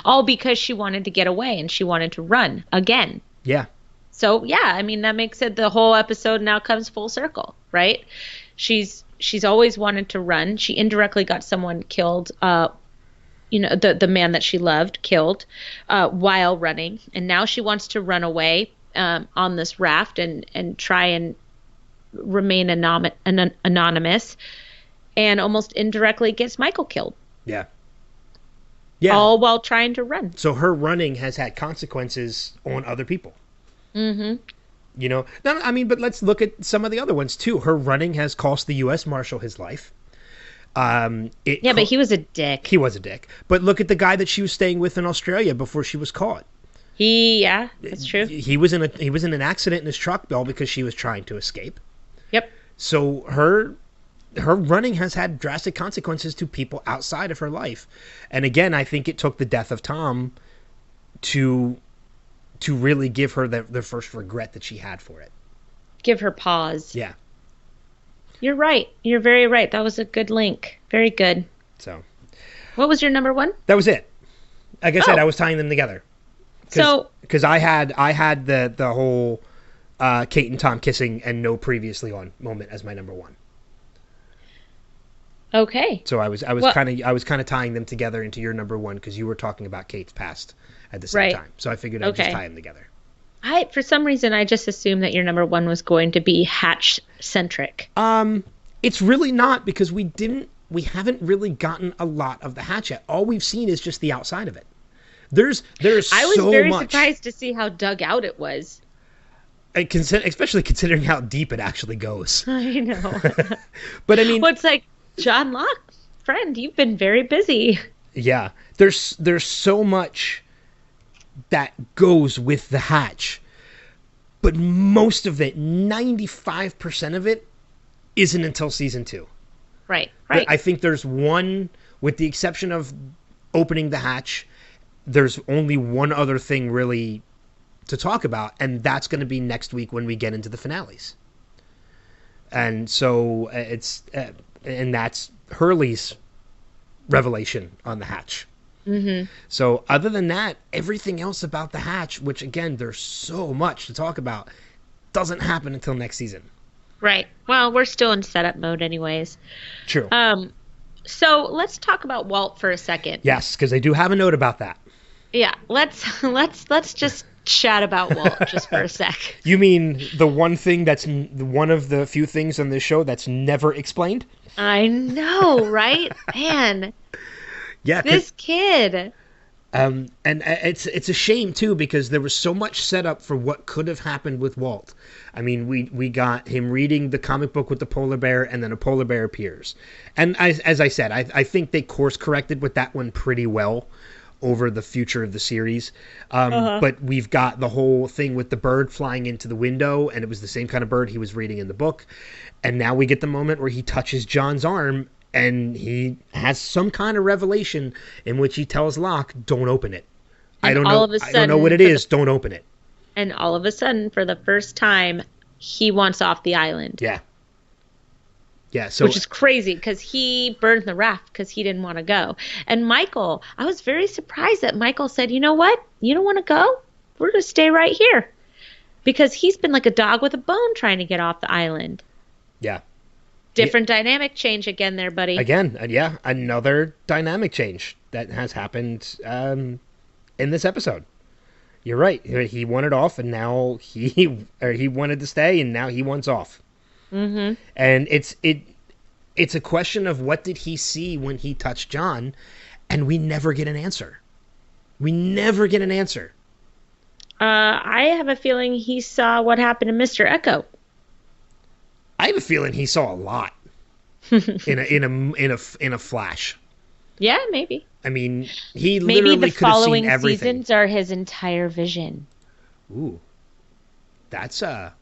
All because she wanted to get away and she wanted to run again. Yeah. So, yeah, I mean, that makes it the whole episode now comes full circle, right? She's always wanted to run. She indirectly got someone killed, the man that she loved killed while running. And now she wants to run away on this raft and try and remain anonymous, and almost indirectly gets Michael killed. Yeah. All while trying to run. So her running has had consequences on other people. Mm-hmm. You know, I mean, but let's look at some of the other ones too. Her running has cost the U.S. Marshal his life. But he was a dick. He was a dick. But look at the guy that she was staying with in Australia before she was caught. That's true. He was in an accident in his truck all because she was trying to escape. Yep. So her running has had drastic consequences to people outside of her life. And again, I think it took the death of Tom to really give her the first regret that she had for it. Give her pause. Yeah. You're right. You're very right. That was a good link. Very good. So what was your number one? that was it. Like I said, I was tying them together. Because I had the whole Kate and Tom kissing and no previously on moment as my number one. Okay. So I was kind of tying them together into your number one because you were talking about Kate's past at the same time. So I figured I'd just tie them together. For some reason, I just assumed that your number one was going to be Hatch centric. It's really not, because we haven't really gotten a lot of the Hatch yet. All we've seen is just the outside of it. There's I was so very much. surprised to see how dug out it was. Especially considering how deep it actually goes. I know. But I mean, well, it's like, John Locke, friend, you've been very busy. Yeah, there's so much that goes with the Hatch, but most of it, 95% of it, isn't until season 2. Right. I think there's one, with the exception of opening the Hatch, there's only one other thing really to talk about, and that's going to be next week when we get into the finales. And so and that's Hurley's revelation on the Hatch. Mm-hmm. So other than that, everything else about the Hatch, which again, there's so much to talk about, doesn't happen until next season. Right. Well, we're still in setup mode anyways. True. So let's talk about Walt for a second. Yes, because I do have a note about that. Yeah, let's just chat about Walt just for a sec. You mean the one thing that's one of the few things on this show that's never explained? I know, right? Man. Yeah, this kid. And it's a shame too, because there was so much set up for what could have happened with Walt. I mean, we got him reading the comic book with the polar bear, and then a polar bear appears. And as I said, I think they course corrected with that one pretty well over the future of the series. But we've got the whole thing with the bird flying into the window, and it was the same kind of bird he was reading in the book. And now we get the moment where he touches John's arm, and he has some kind of revelation in which he tells Locke, "Don't open it. I don't know what it is. Don't open it." And all of a sudden, for the first time, he wants off the island. Yeah. Yeah. So, which is crazy, because he burned the raft because he didn't want to go. And Michael, I was very surprised that Michael said, "You know what? You don't want to go? We're going to stay right here." Because he's been like a dog with a bone trying to get off the island. Yeah. Different dynamic change again there, buddy. Again, yeah, another dynamic change that has happened in this episode. You're right. He wanted off, and now he wanted to stay, and now he wants off. Mm-hmm. And it's a question of what did he see when he touched John, and we never get an answer. We never get an answer. I have a feeling he saw what happened to Mr. Echo. I have a feeling he saw a lot in a flash. Yeah, maybe. I mean, he literally could have seen everything. Maybe the following seasons are his entire vision. Ooh, that's an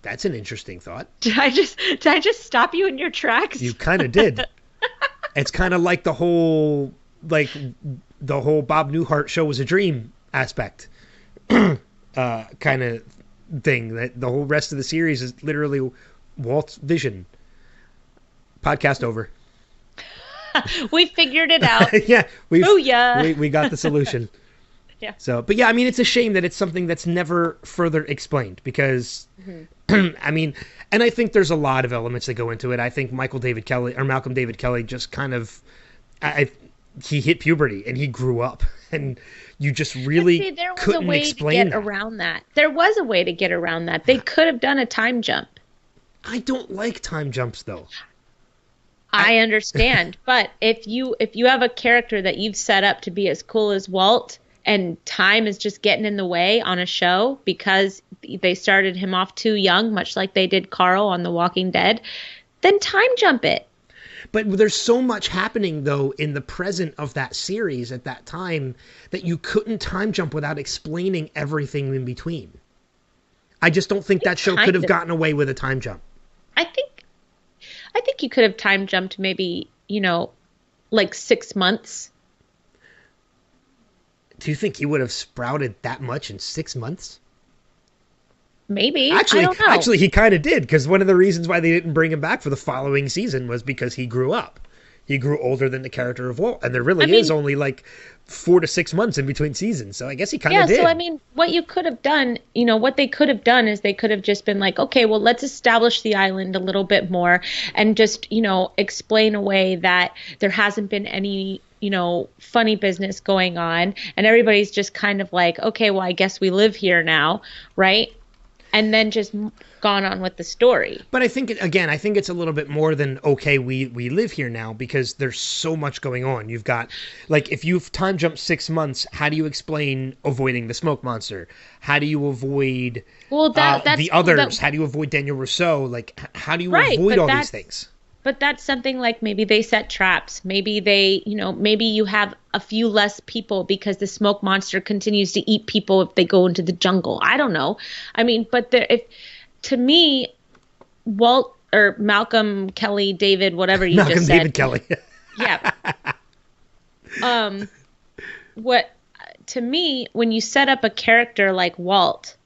interesting thought. Did I just stop you in your tracks? You kind of did. It's kind of like the whole Bob Newhart show was a dream aspect, kind of thing. That the whole rest of the series is literally Walt's vision. Podcast over. We figured it out. Yeah, we got the solution. Yeah. So, but yeah, I mean, it's a shame that it's something that's never further explained, because, I mean, and I think there's a lot of elements that go into it. I think Malcolm David Kelly just kind of, he hit puberty and he grew up, and you just really couldn't explain that. Around that. There was a way to get around that. They could have done a time jump. I don't like time jumps, though. I understand, but if you have a character that you've set up to be as cool as Walt, and time is just getting in the way on a show because they started him off too young, much like they did Carl on The Walking Dead, then time jump it. But there's so much happening, though, in the present of that series at that time that you couldn't time jump without explaining everything in between. I just don't think that show could have gotten away with a time jump. I think you could have time jumped maybe, like 6 months. Do you think he would have sprouted that much in 6 months? Maybe. Actually, I don't know. actually, he kind of did, because one of the reasons why they didn't bring him back for the following season was because he grew up. He grew older than the character of Walt, and there really is only like 4 to 6 months in between seasons. So I guess he kind of did. So I mean, what you could have done, what they could have done is they could have just been like, okay, well, let's establish the island a little bit more and just, explain away that there hasn't been any, funny business going on, and everybody's just kind of like, okay, well, I guess we live here now, right? And then just gone on with the story. But I think it's a little bit more than, okay, we live here now, because there's so much going on. You've got, like, if you've time jumped 6 months, how do you explain avoiding the smoke monster? How do you avoid the others? How do you avoid Daniel Rousseau? Like, how do you avoid all these things? But that's something like maybe they set traps. Maybe they, maybe you have a few less people because the smoke monster continues to eat people if they go into the jungle. I don't know. I mean, but to me, Walt or Malcolm, Kelly, David, whatever you just said. David Kelly. Yeah. To me, when you set up a character like Walt,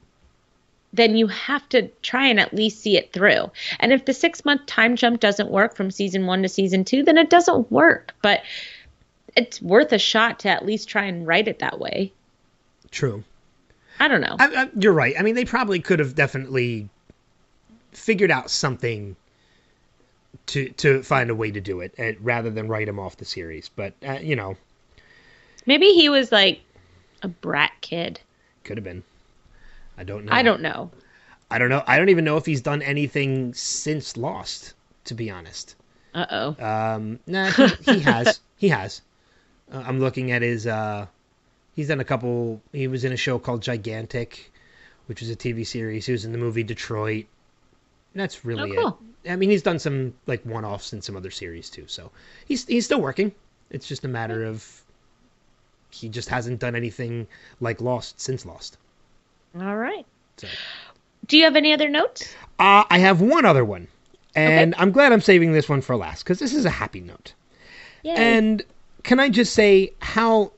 then you have to try and at least see it through. And if the 6-month time jump doesn't work from season 1 to season 2, then it doesn't work. But it's worth a shot to at least try and write it that way. True. I don't know. You're right. I mean, they probably could have definitely figured out something to find a way to do it, rather than write him off the series. But, Maybe he was like a brat kid. Could have been. I don't know. I don't know. I don't even know if he's done anything since Lost, to be honest. Uh-oh. Nah, he has. He has. I'm looking at his... he's done a couple... He was in a show called Gigantic, which was a TV series. He was in the movie Detroit. That's really cool. it. I mean, he's done some like one-offs in some other series too, so he's still working. It's just a matter of he just hasn't done anything like Lost since Lost. All right. So. Do you have any other notes? I have one other one, and I'm glad I'm saving this one for last, because this is a happy note. Yay. And can I just say how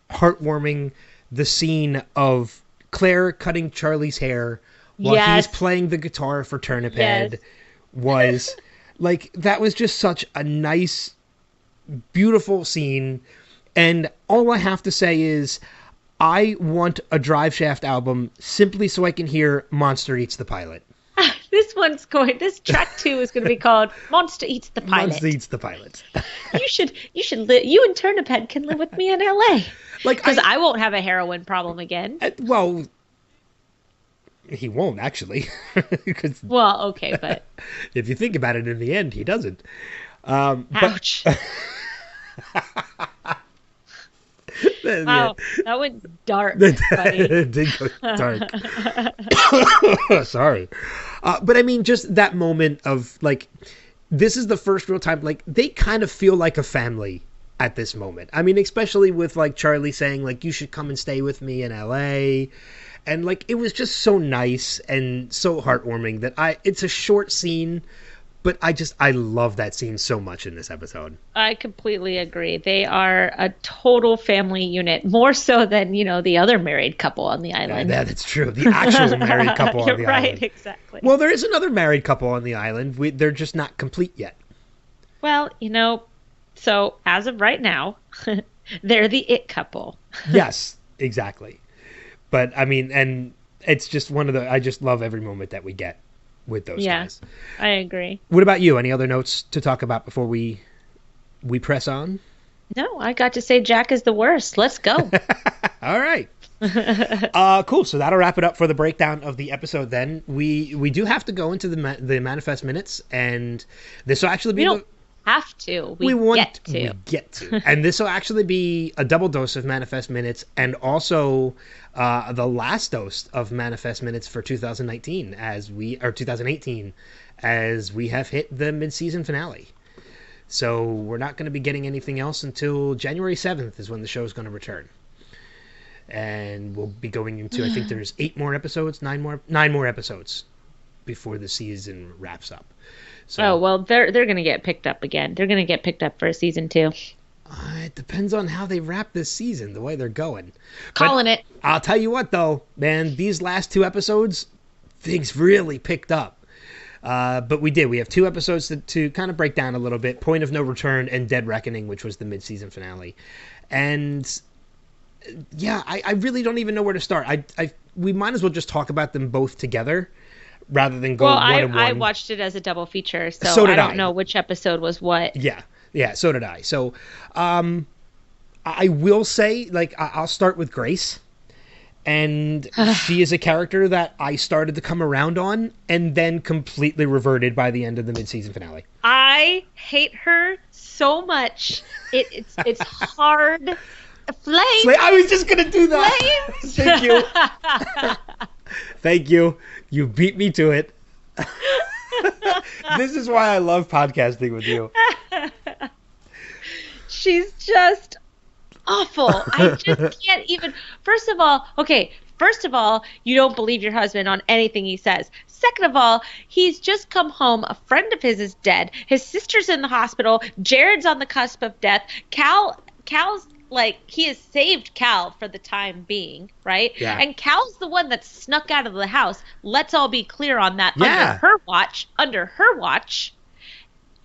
heartwarming the scene of Claire cutting Charlie's hair while he's playing the guitar for Turnip Head was. Like, that was just such a nice, beautiful scene. And all I have to say is, I want a Drive Shaft album simply so I can hear Monster Eats the Pilot. This track 2 is going to be called Monster Eats the Pilot. Monster Eats the Pilot. You and Turnip Head can live with me in LA. Because I won't have a heroin problem again. Well, he won't, actually. Well, okay, but... If you think about it, in the end, he doesn't. Ouch. Wow, that went dark, buddy. It did go dark. Sorry. But I mean, just that moment of, like, this is the first real time, like, they kind of feel like a family at this moment. I mean, especially with, like, Charlie saying, like, you should come and stay with me in LA. And, like, it was just so nice and so heartwarming that it's a short scene, but I love that scene so much in this episode. I completely agree. They are a total family unit, more so than, the other married couple on the island. Yeah, that's true. The actual married couple on the island. Right, exactly. Well, there is another married couple on the island. They're just not complete yet. Well, so as of right now, they're the it couple. Yes, exactly. But, I mean, and it's just I just love every moment that we get with those guys. I agree. What about you? Any other notes to talk about before we press on? No, I got to say Jack is the worst. Let's go. All right. Cool. So that'll wrap it up for the breakdown of the episode then. We do have to go into the Manifest Minutes, and this will actually be... have to. We get to. And this will actually be a double dose of Manifest Minutes, and also the last dose of Manifest Minutes for 2018 as we have hit the mid-season finale. So we're not going to be getting anything else until January 7th is when the show is going to return. And we'll be going into, I think there's 9 more episodes. before the season wraps up. So, Oh, well, they're going to get picked up again. They're going to get picked up for a season 2. It depends on how they wrap this season, the way they're going. Calling it. I'll tell you what, though, man, these last 2 episodes, things really picked up. But we did. We have 2 episodes to kind of break down a little bit. Point of No Return and Dead Reckoning, which was the mid-season finale. And yeah, I really don't even know where to start. We might as well just talk about them both together rather than go one and one. I watched it as a double feature, so I don't know which episode was what. Yeah, so did I. So I will say, like, I'll start with Grace. And she is a character that I started to come around on and then completely reverted by the end of the mid-season finale. I hate her so much. It's hard. Flames. I was just going to do that. Flames. Thank you. Thank you. You beat me to it. This is why I love podcasting with you. She's just awful. I just can't even. First of all, you don't believe your husband on anything he says. Second of all, he's just come home. A friend of his is dead. His sister's in the hospital. Jared's on the cusp of death. Cal's like, he has saved Cal for the time being, right? Yeah. And Cal's the one that snuck out of the house. Let's all be clear on that. Yeah. Under her watch.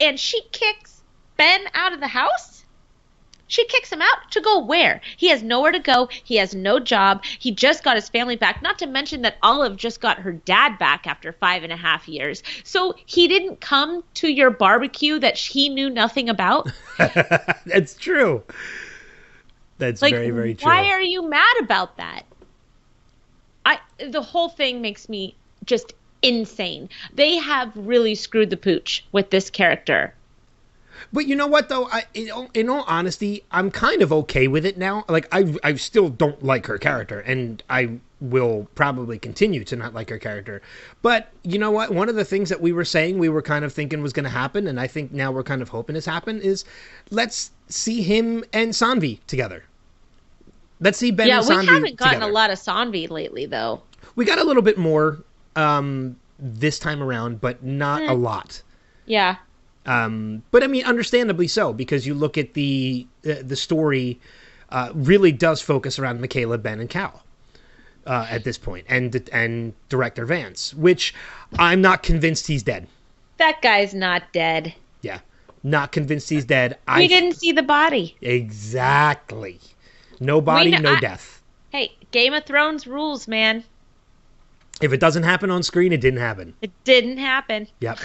And she kicks Ben out of the house? She kicks him out to go where? He has nowhere to go. He has no job. He just got his family back. Not to mention that Olive just got her dad back after 5.5 years. So he didn't come to your barbecue that he knew nothing about. That's true. That's very, very true. Why are you mad about that? The whole thing makes me just insane. They have really screwed the pooch with this character. But you know what, though? In all honesty, I'm kind of okay with it now. Like, I still don't like her character, and I will probably continue to not like her character. But you know what? One of the things that we were saying we were kind of thinking was going to happen, and I think now we're kind of hoping has happened, is let's see him and Sanvi together. Let's see Ben and Sanvi together. Yeah, we haven't gotten a lot of Sanvi lately, though. We got a little bit more this time around, but not a lot. Yeah. But I mean, understandably so, because you look at the story really does focus around Michaela, Ben, and Cal at this point, and Director Vance, which I'm not convinced he's dead. That guy's not dead. Yeah, not convinced he's dead. We didn't see the body. Exactly. No body, no death. Hey, Game of Thrones rules, man. If it doesn't happen on screen, it didn't happen. It didn't happen. Yep.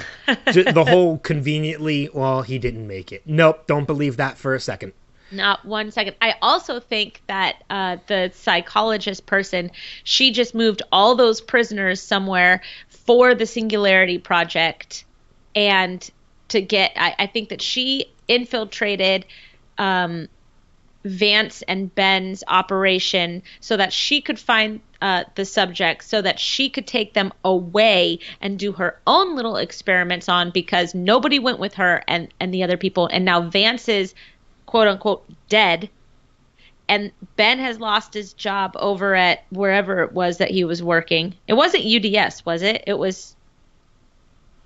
The whole conveniently, well, he didn't make it. Nope, don't believe that for a second. Not 1 second. I also think that the psychologist person, she just moved all those prisoners somewhere for the Singularity Project. And to get, I think that she infiltrated Vance and Ben's operation so that she could find the subject, so that she could take them away and do her own little experiments on, because nobody went with her and the other people. And now Vance is, quote unquote, dead. And Ben has lost his job over at wherever it was that he was working. It wasn't UDS, was it? It was...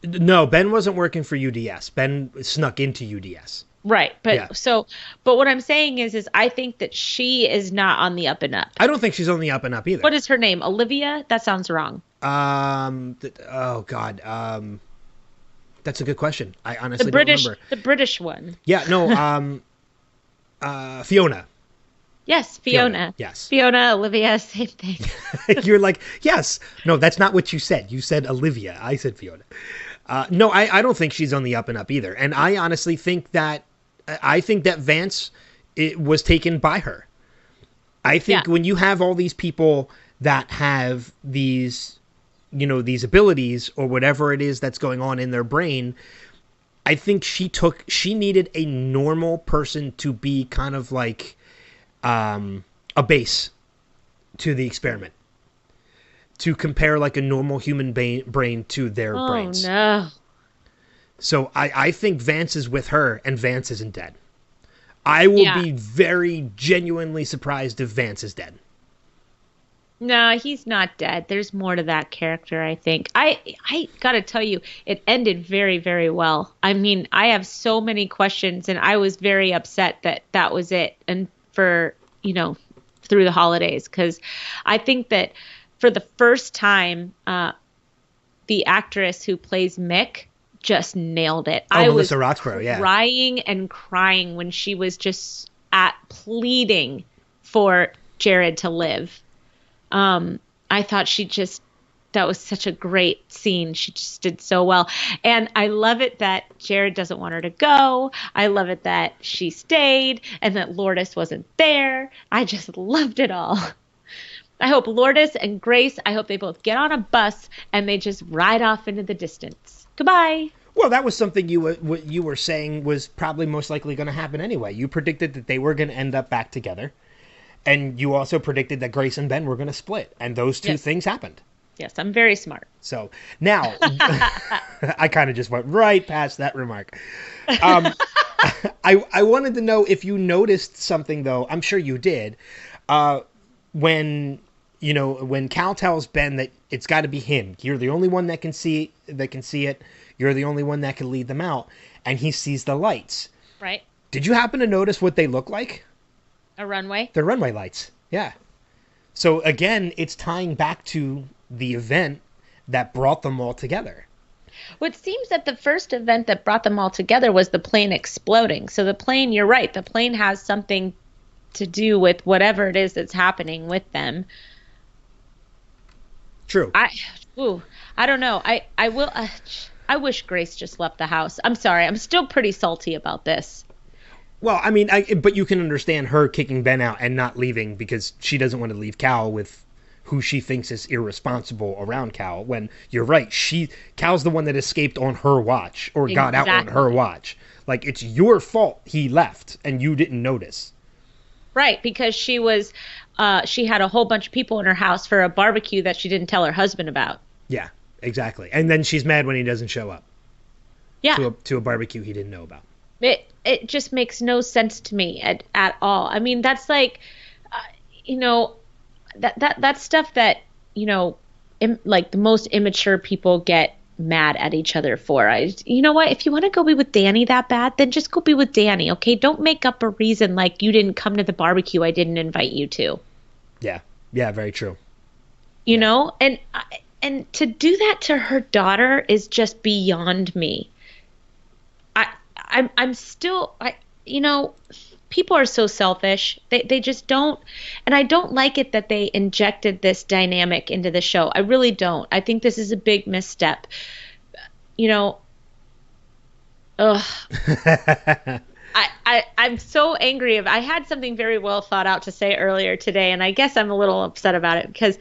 No, Ben wasn't working for UDS. Ben snuck into UDS. Right. But but what I'm saying is I think that she is not on the up and up. I don't think she's on the up and up either. What is her name? Olivia? That sounds wrong. Oh God. That's a good question. I honestly don't remember. The British one. Yeah, no, Fiona. Yes, Fiona. Yes. Fiona, Olivia, same thing. You're like, yes. No, that's not what you said. You said Olivia. I said Fiona. No, I don't think she's on the up and up either. And I honestly think that Vance was taken by her. I think when you have all these people that have these, these abilities or whatever it is that's going on in their brain, I think she needed a normal person to be kind of like a base to the experiment, to compare like a normal human brain to their brains. Oh, no. So I think Vance is with her and Vance isn't dead. I will be very genuinely surprised if Vance is dead. No, he's not dead. There's more to that character, I think. I gotta tell you, it ended very, very well. I mean, I have so many questions, and I was very upset that that was it, and for, through the holidays, because I think that for the first time, the actress who plays Mick just nailed it. Oh, I was Melissa Roxburgh, yeah. crying and crying when she was just pleading for Jared to live. I thought that was such a great scene. She just did so well. And I love it that Jared doesn't want her to go. I love it that she stayed and that Lourdes wasn't there. I just loved it all. I hope Lourdes and Grace, I hope they both get on a bus and they just ride off into the distance. Goodbye. Well, that was something what you were saying was probably most likely going to happen anyway. You predicted that they were going to end up back together. And you also predicted that Grace and Ben were going to split. And those two things happened. Yes, I'm very smart. So now, I kind of just went right past that remark. I wanted to know if you noticed something, though. I'm sure you did. When Cal tells Ben that it's got to be him. You're the only one that can see it. You're the only one that can lead them out. And he sees the lights. Right. Did you happen to notice what they look like? A runway? The runway lights, yeah. So again, it's tying back to the event that brought them all together. Well, it seems that the first event that brought them all together was the plane exploding. So the plane, you're right, the plane has something to do with whatever it is that's happening with them. True. I don't know. I wish Grace just left the house. I'm sorry. I'm still pretty salty about this. Well, I mean, but you can understand her kicking Ben out and not leaving because she doesn't want to leave Cal with who she thinks is irresponsible around Cal. When you're right, Cal's the one that escaped on her watch or got out on her watch. Like, it's your fault he left and you didn't notice. Right, because she had a whole bunch of people in her house for a barbecue that she didn't tell her husband about. Yeah, exactly. And then she's mad when he doesn't show up. Yeah. To a barbecue he didn't know about. It just makes no sense to me at all. I mean, that's like, that's stuff that, like the most immature people get mad at each other for. You know what? If you want to go be with Danny that bad, then just go be with Danny, okay? Don't make up a reason like you didn't come to the barbecue I didn't invite you to. Yeah. Yeah, very true. You know? And to do that to her daughter is just beyond me. I'm still, people are so selfish. They just don't, and I don't like it that they injected this dynamic into the show. I really don't. I think this is a big misstep. Ugh. I'm so angry. I had something very well thought out to say earlier today, and I guess I'm a little upset about it because,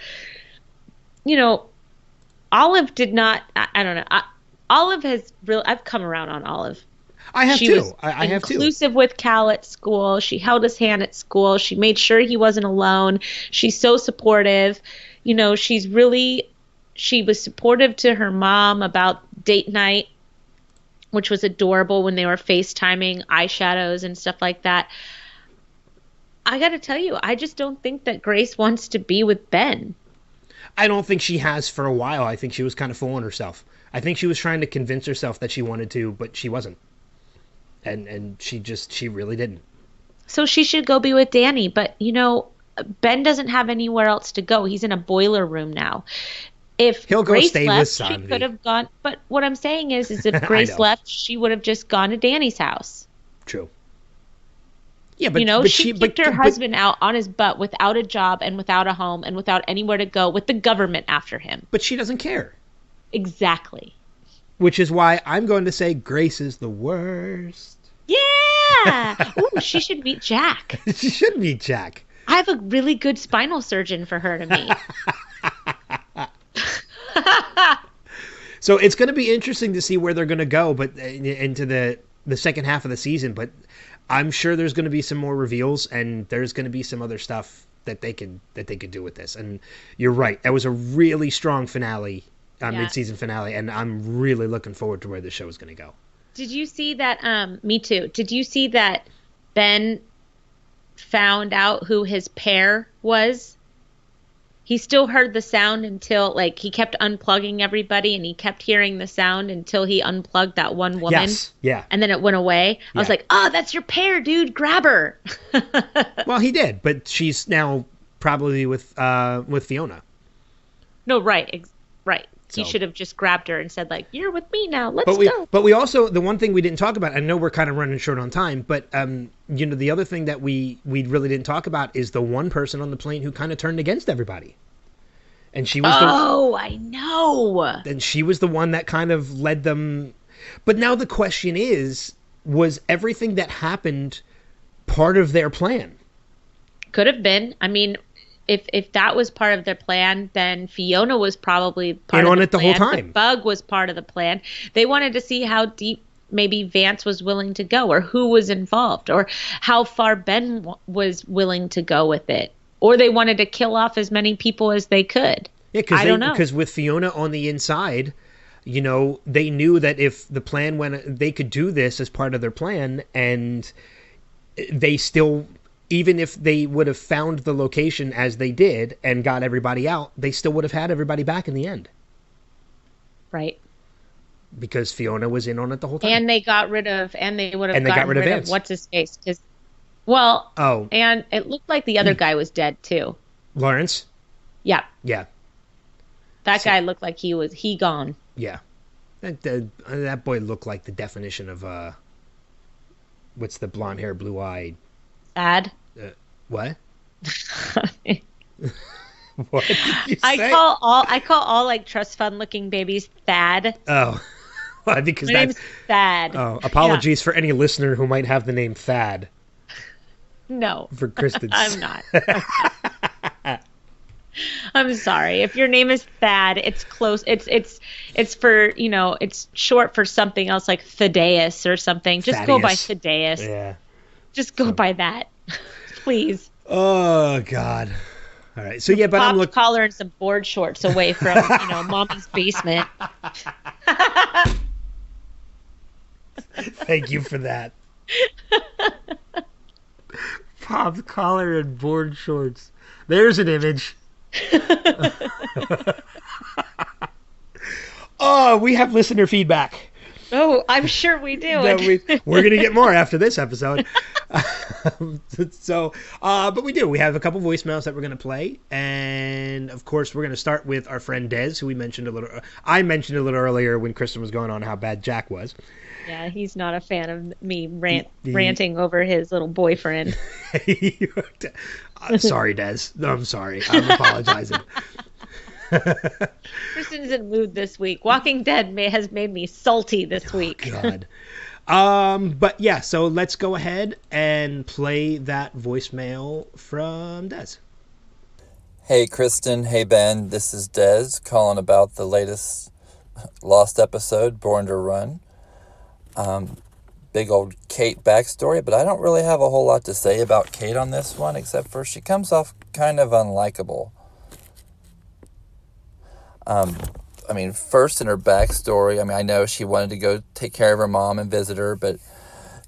Olive did not, I don't know. Olive has really, I've come around on Olive. I have she too. Was I have too. Inclusive with Cal at school. She held his hand at school. She made sure he wasn't alone. She's so supportive. She was supportive to her mom about date night, which was adorable when they were FaceTiming eyeshadows and stuff like that. I got to tell you, I just don't think that Grace wants to be with Ben. I don't think she has for a while. I think she was kind of fooling herself. I think she was trying to convince herself that she wanted to, but she wasn't. And she really didn't. So she should go be with Danny. But, Ben doesn't have anywhere else to go. He's in a boiler room now. If He'll go Grace stay left, with she Sanvi. could have gone. But what I'm saying is if Grace left, she would have just gone to Danny's house. True. Yeah, but she kicked her husband out on his butt without a job and without a home and without anywhere to go with the government after him. But she doesn't care. Exactly. Which is why I'm going to say Grace is the worst. Yeah. Ooh, she should meet Jack. She should meet Jack. I have a really good spinal surgeon for her to meet. So it's going to be interesting to see where they're going to go, but into the second half of the season. But I'm sure there's going to be some more reveals, and there's going to be some other stuff that they could do with this. And you're right, that was a really strong finale, mid-season finale, and I'm really looking forward to where the show is going to go. Did you see that? Me too. Did you see that Ben found out who his pair was? He still heard the sound until, like, he kept unplugging everybody, and he kept hearing the sound until he unplugged that one woman. Yes, yeah. And then it went away. I was Yeah. like, oh, that's your pair, dude. Grab her. Well, he did, but she's now probably with Fiona. No, right. Right. He So- should have just grabbed her and said, like, you're with me now. Let's go. But we also, the one thing we didn't talk about, I know we're kind of running short on time, but the other thing that we really didn't talk about is the one person on the plane who kind of turned against everybody. And she was I know. and she was the one that kind of led them. But now the question is, was everything that happened part of their plan? Could have been. I mean, if that was part of their plan, then Fiona was probably part In of on the it the plan. whole time. The bug was part of the plan. They wanted to see how deep maybe Vance was willing to go, or who was involved, or how far Ben was willing to go with it. Or they wanted to kill off as many people as they could. Yeah, I don't know. Because with Fiona on the inside, they knew that if the plan went, they could do this as part of their plan, and they still, even if they would have found the location as they did and got everybody out, they still would have had everybody back in the end. Right. Because Fiona was in on it the whole time. And they got rid of, and they would have And they got gotten rid of rid Vance. of what's his face. Well, Oh. and it looked like the other guy was dead too. Lawrence? Yeah. Yeah. That guy looked like he gone. Yeah. That boy looked like the definition of, what's the blonde hair, blue eyed? Sad. What? What did you say? I call all like trust fund looking babies Thad. Oh. Well, because My that's... name's Thad. Oh, apologies for any listener who might have the name Thad No. for Kristin. I'm not. I'm sorry. If your name is Thad, it's close. It's for, it's short for something else like Thaddeus or something. Just go by Thaddeus. Thaddeus. Yeah. Just go by that. Please. Oh, God. All right. So, yeah, but I'm Popped looking... collar and some board shorts away from, mommy's basement. Thank you for that. Popped collar and board shorts. There's an image. Oh, we have listener feedback. Oh, I'm sure we do. That we're going to get more after this episode. But we do. We have a couple voicemails that we're going to play. And, of course, we're going to start with our friend Des, who I mentioned a little earlier when Kristin was going on how bad Jack was. Yeah, he's not a fan of me ranting over his little boyfriend. I'm sorry, Des. No, I'm sorry. I'm apologizing. Kristin's in mood this week. Walking Dead has made me salty this week. God. But yeah, so let's go ahead and play that voicemail from Des. Hey, Kristin. Hey, Ben. This is Des calling about the latest Lost episode, Born to Run. Big old Kate backstory, but I don't really have a whole lot to say about Kate on this one, except for she comes off kind of unlikable. First in her backstory, I know she wanted to go take care of her mom and visit her, but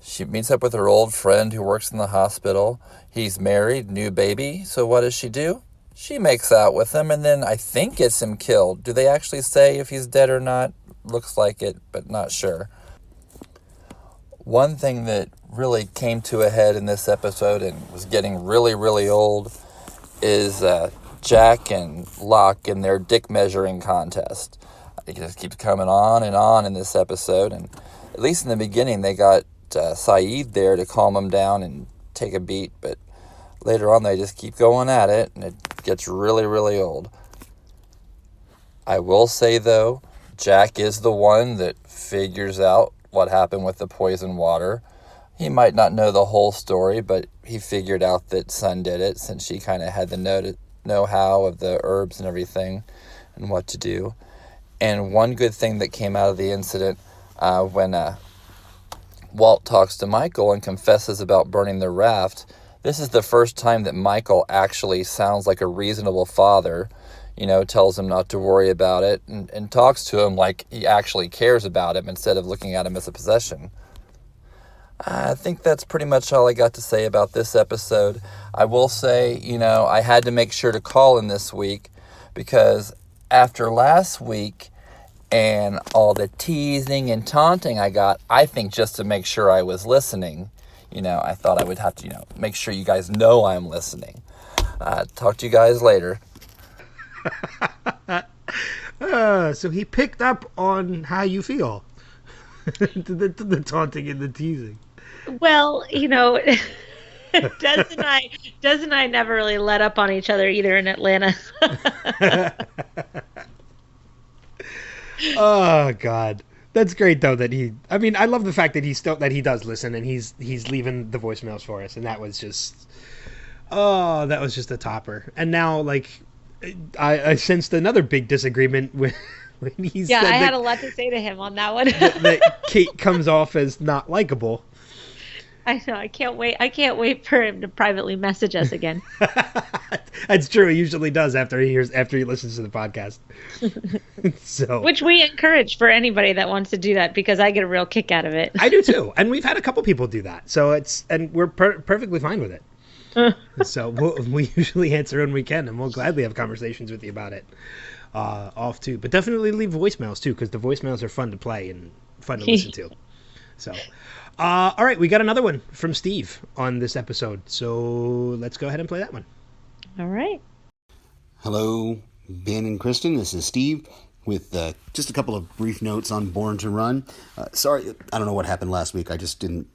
she meets up with her old friend who works in the hospital. He's married, new baby, so what does she do? She makes out with him and then I think gets him killed. Do they actually say if he's dead or not? Looks like it, but not sure. One thing that really came to a head in this episode and was getting really, really old is Jack and Locke in their dick measuring contest. It just keeps coming on in this episode, and at least in the beginning they got Saeed there to calm them down and take a beat, but later on they just keep going at it and it gets really, really old. I will say though, Jack is the one that figures out what happened with the poison water. He might not know the whole story, but he figured out that Sun did it since she kind of had the know-how of the herbs and everything and what to do. And one good thing that came out of the incident when Walt talks to Michael and confesses about burning the raft, this is the first time that Michael actually sounds like a reasonable father, tells him not to worry about it and talks to him like he actually cares about him instead of looking at him as a possession. I think that's pretty much all I got to say about this episode. I will say, I had to make sure to call in this week because after last week and all the teasing and taunting I got, I think just to make sure I was listening, I thought I would have to, make sure you guys know I'm listening. Talk to you guys later. So he picked up on how you feel. the taunting and the teasing. Well, Des and I never really let up on each other either in Atlanta. Oh God, that's great though. I love the fact that he does listen and he's leaving the voicemails for us, and that was just a topper. And now, like, I sensed another big disagreement when he said I had a lot to say to him on that one. that Kate comes off as not likable. I know. I can't wait for him to privately message us again. That's true. He usually does after he listens to the podcast. So, which we encourage for anybody that wants to do that, because I get a real kick out of it. I do too, and we've had a couple people do that. So we're perfectly fine with it. So we usually answer when we can, and we'll gladly have conversations with you about it off too. But definitely leave voicemails too, because the voicemails are fun to play and fun to listen to. So. All right, we got another one from Steve on this episode, so let's go ahead and play that one. All right. Hello, Ben and Kristin. This is Steve with just a couple of brief notes on Born to Run. Sorry, I don't know what happened last week. I just didn't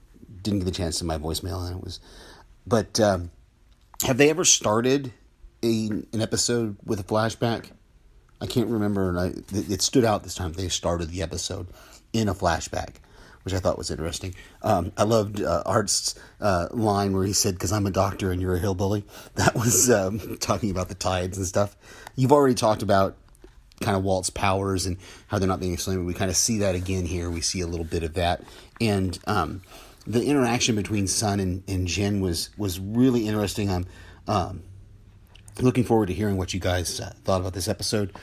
get the chance to my voicemail, and it was. But have they ever started an episode with a flashback? I can't remember, and it stood out this time. They started the episode in a flashback, which I thought was interesting. I loved Art's line where he said, "'Cause I'm a doctor and you're a hillbilly." That was talking about the tides and stuff. You've already talked about kind of Walt's powers and how they're not being explained. We kind of see that again here. We see a little bit of that. And the interaction between Sun and Jen was really interesting. I'm looking forward to hearing what you guys thought about this episode.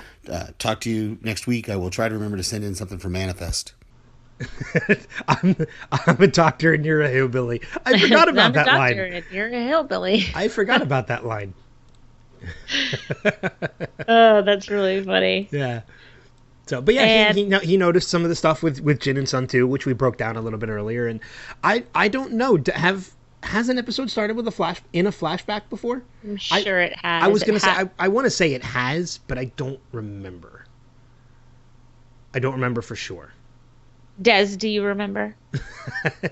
Talk to you next week. I will try to remember to send in something for Manifest. I'm a doctor and you're a hillbilly. I forgot about that line. I'm a doctor and you're a hillbilly. I forgot about that line. Oh, that's really funny. Yeah. So, but yeah, he noticed some of the stuff with Jin and Sun too, which we broke down a little bit earlier. And I don't know, has an episode started with a flashback before? I'm sure it has. I was going to say I want to say it has, but I don't remember. I don't remember for sure. Des, do you remember?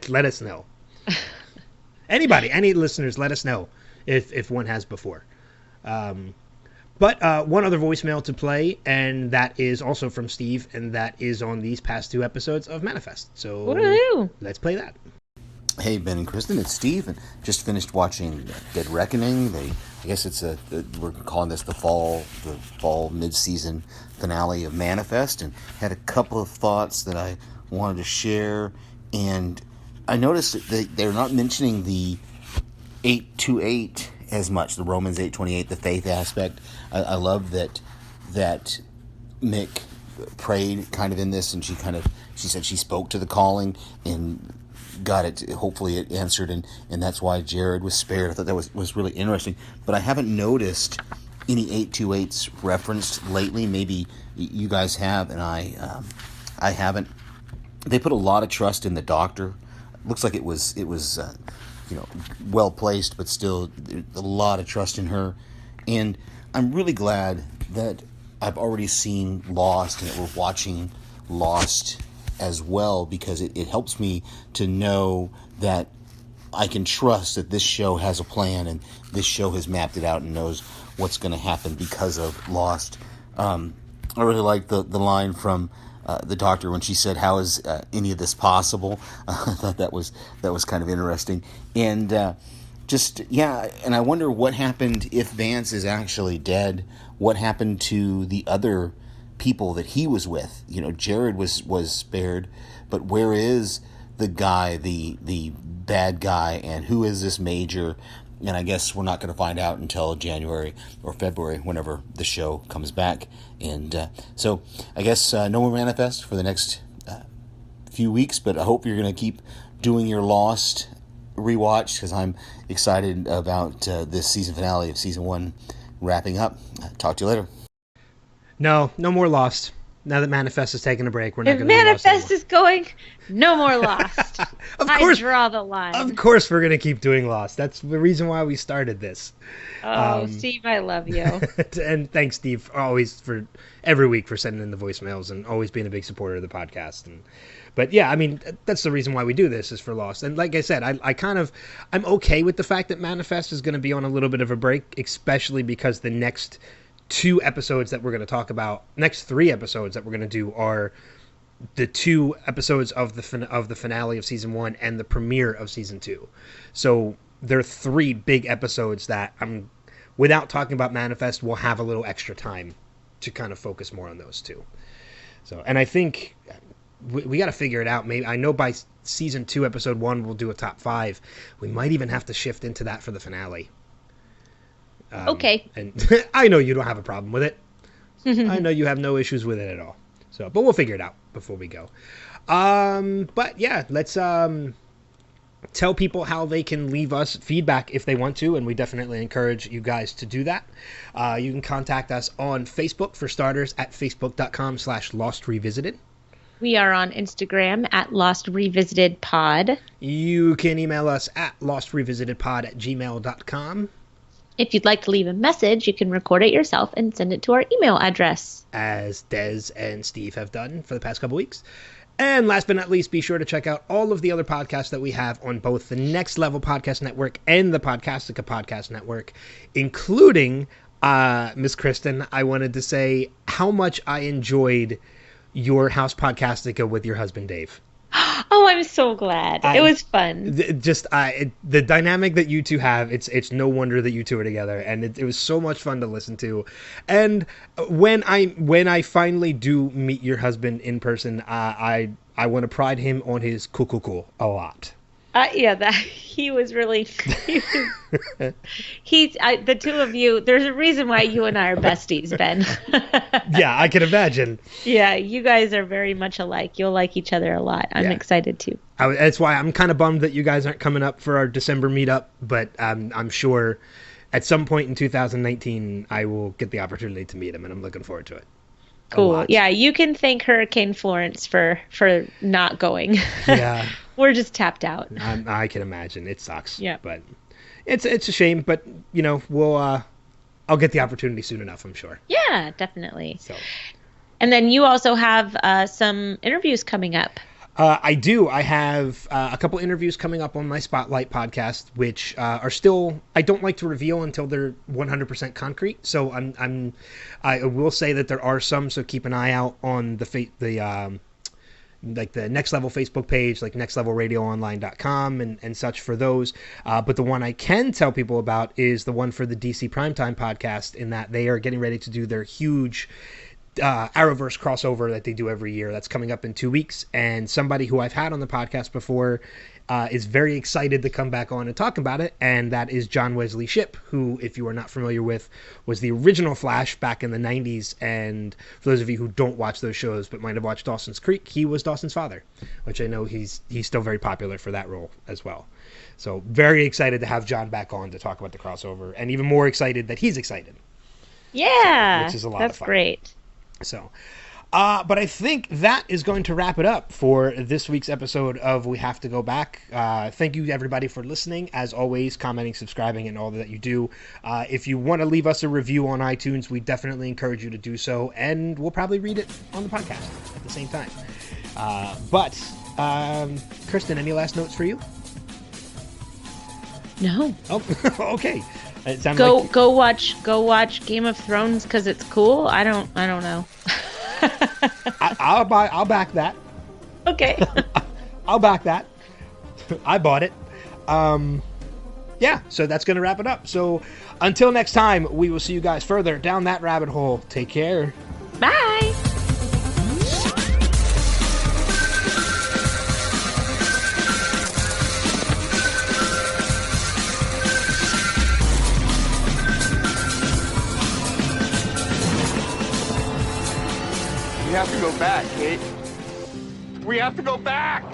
Let us know. Any listeners, let us know if one has before. But one other voicemail to play, and that is also from Steve, and that is on these past two episodes of Manifest. So woo-hoo. Let's play that. Hey, Ben and Kristin, it's Steve, and just finished watching Dead Reckoning. I guess we're calling this the fall mid-season finale of Manifest, and had a couple of thoughts that I wanted to share. And I noticed that they're not mentioning the 828 as much, the Romans 8:28, the faith aspect. I love that Mick prayed kind of in this, and she said she spoke to the calling and got it. Hopefully it answered, and that's why Jared was spared. I thought that was really interesting. But I haven't noticed any 828s referenced lately. Maybe you guys have, and I haven't. They put a lot of trust in the doctor. Looks like it was well placed, but still a lot of trust in her. And I'm really glad that I've already seen Lost and that we're watching Lost as well, because it helps me to know that I can trust that this show has a plan and this show has mapped it out and knows what's going to happen because of Lost. I really like the line from the doctor when she said, "How is any of this possible?" I thought that was kind of interesting. And and I wonder what happened if Vance is actually dead. What happened to the other people that he was with? Jared was spared, but where is the guy, the bad guy, and who is this Major? And I guess we're not going to find out until January or February, whenever the show comes back. And so I guess no more Manifest for the next few weeks, but I hope you're going to keep doing your Lost rewatch because I'm excited about this season finale of season 1 wrapping up. Talk to you later. No more Lost. Now that Manifest is taking a break, we're not If going to do Lost Manifest anymore. is going, no more Lost. I draw the line. Of course we're going to keep doing Lost. That's the reason why we started this. Oh, Steve, I love you. And thanks, Steve, always for every week for sending in the voicemails and always being a big supporter of the podcast. But yeah, I mean, that's the reason why we do this is for Lost. And like I said, I'm okay with the fact that Manifest is going to be on a little bit of a break, especially because the next 2 episodes that we're going to talk about, next 3 episodes that we're going to do are the 2 episodes of the finale of season 1 and the premiere of season 2. So there are 3 big episodes that without talking about Manifest, we'll have a little extra time to kind of focus more on those 2. So, and I think we got to figure it out. Maybe I know by season 2, episode 1, we'll do a top 5. We might even have to shift into that for the finale. Okay. And I know you don't have a problem with it. I know you have no issues with it at all. So, but we'll figure it out before we go. But yeah, let's tell people how they can leave us feedback if they want to, and we definitely encourage you guys to do that. You can contact us on Facebook, for starters, at facebook.com/Lost Revisited. We are on Instagram at Lost Revisited Pod. You can email us at lostrevisited@gmail.com. If you'd like to leave a message, you can record it yourself and send it to our email address. As Des and Steve have done for the past couple weeks. And last but not least, be sure to check out all of the other podcasts that we have on both the Next Level Podcast Network and the Podcastica Podcast Network, including, Miss Kristin, I wanted to say how much I enjoyed your House Podcastica with your husband, Dave. Oh, I'm so glad. It was fun. The dynamic that you two have, it's no wonder that you two are together, and it was so much fun to listen to. And when I finally do meet your husband in person, I want to pride him on his cool a lot. Yeah, he was really. The 2 of you. There's a reason why you and I are besties, Ben. Yeah, I can imagine. Yeah, you guys are very much alike. You'll like each other a lot. I'm excited too. That's why I'm kind of bummed that you guys aren't coming up for our December meetup, but I'm sure at some point in 2019 I will get the opportunity to meet him, and I'm looking forward to it. Cool. Yeah, you can thank Hurricane Florence for not going. Yeah. We're just tapped out. I can imagine. It sucks. Yeah. But it's a shame, but we'll I'll get the opportunity soon enough, I'm sure. Yeah, definitely. So. And then you also have some interviews coming up. I do. I have a couple interviews coming up on my Spotlight podcast, which are still, I don't like to reveal until they're 100% concrete. So I will say that there are some, so keep an eye out on the Next Level Facebook page, like nextlevelradioonline.com and such for those. But the one I can tell people about is the one for the DC Primetime podcast, in that they are getting ready to do their huge Arrowverse crossover that they do every year. That's coming up in 2 weeks. And somebody who I've had on the podcast before is very excited to come back on and talk about it. And that is John Wesley Shipp, who, if you are not familiar with, was the original Flash back in the 90s. And for those of you who don't watch those shows but might have watched Dawson's Creek, he was Dawson's father, which I know he's still very popular for that role as well. So very excited to have John back on to talk about the crossover, and even more excited that he's excited. Yeah, so, which is a lot of fun. That's great. So, but I think that is going to wrap it up for this week's episode of We Have to Go Back. Thank you, everybody, for listening. As always, commenting, subscribing, and all that you do. If you want to leave us a review on iTunes, we definitely encourage you to do so, and we'll probably read it on the podcast at the same time. But, Kristin, any last notes for you? No. Oh, okay. It go watch Game of Thrones because it's cool. I don't know. I'll back that. Okay. I'll back that. I bought it. Yeah, so that's going to wrap it up. So until next time, we will see you guys further down that rabbit hole. Take care. Bye. We have to go back, Kate. We have to go back!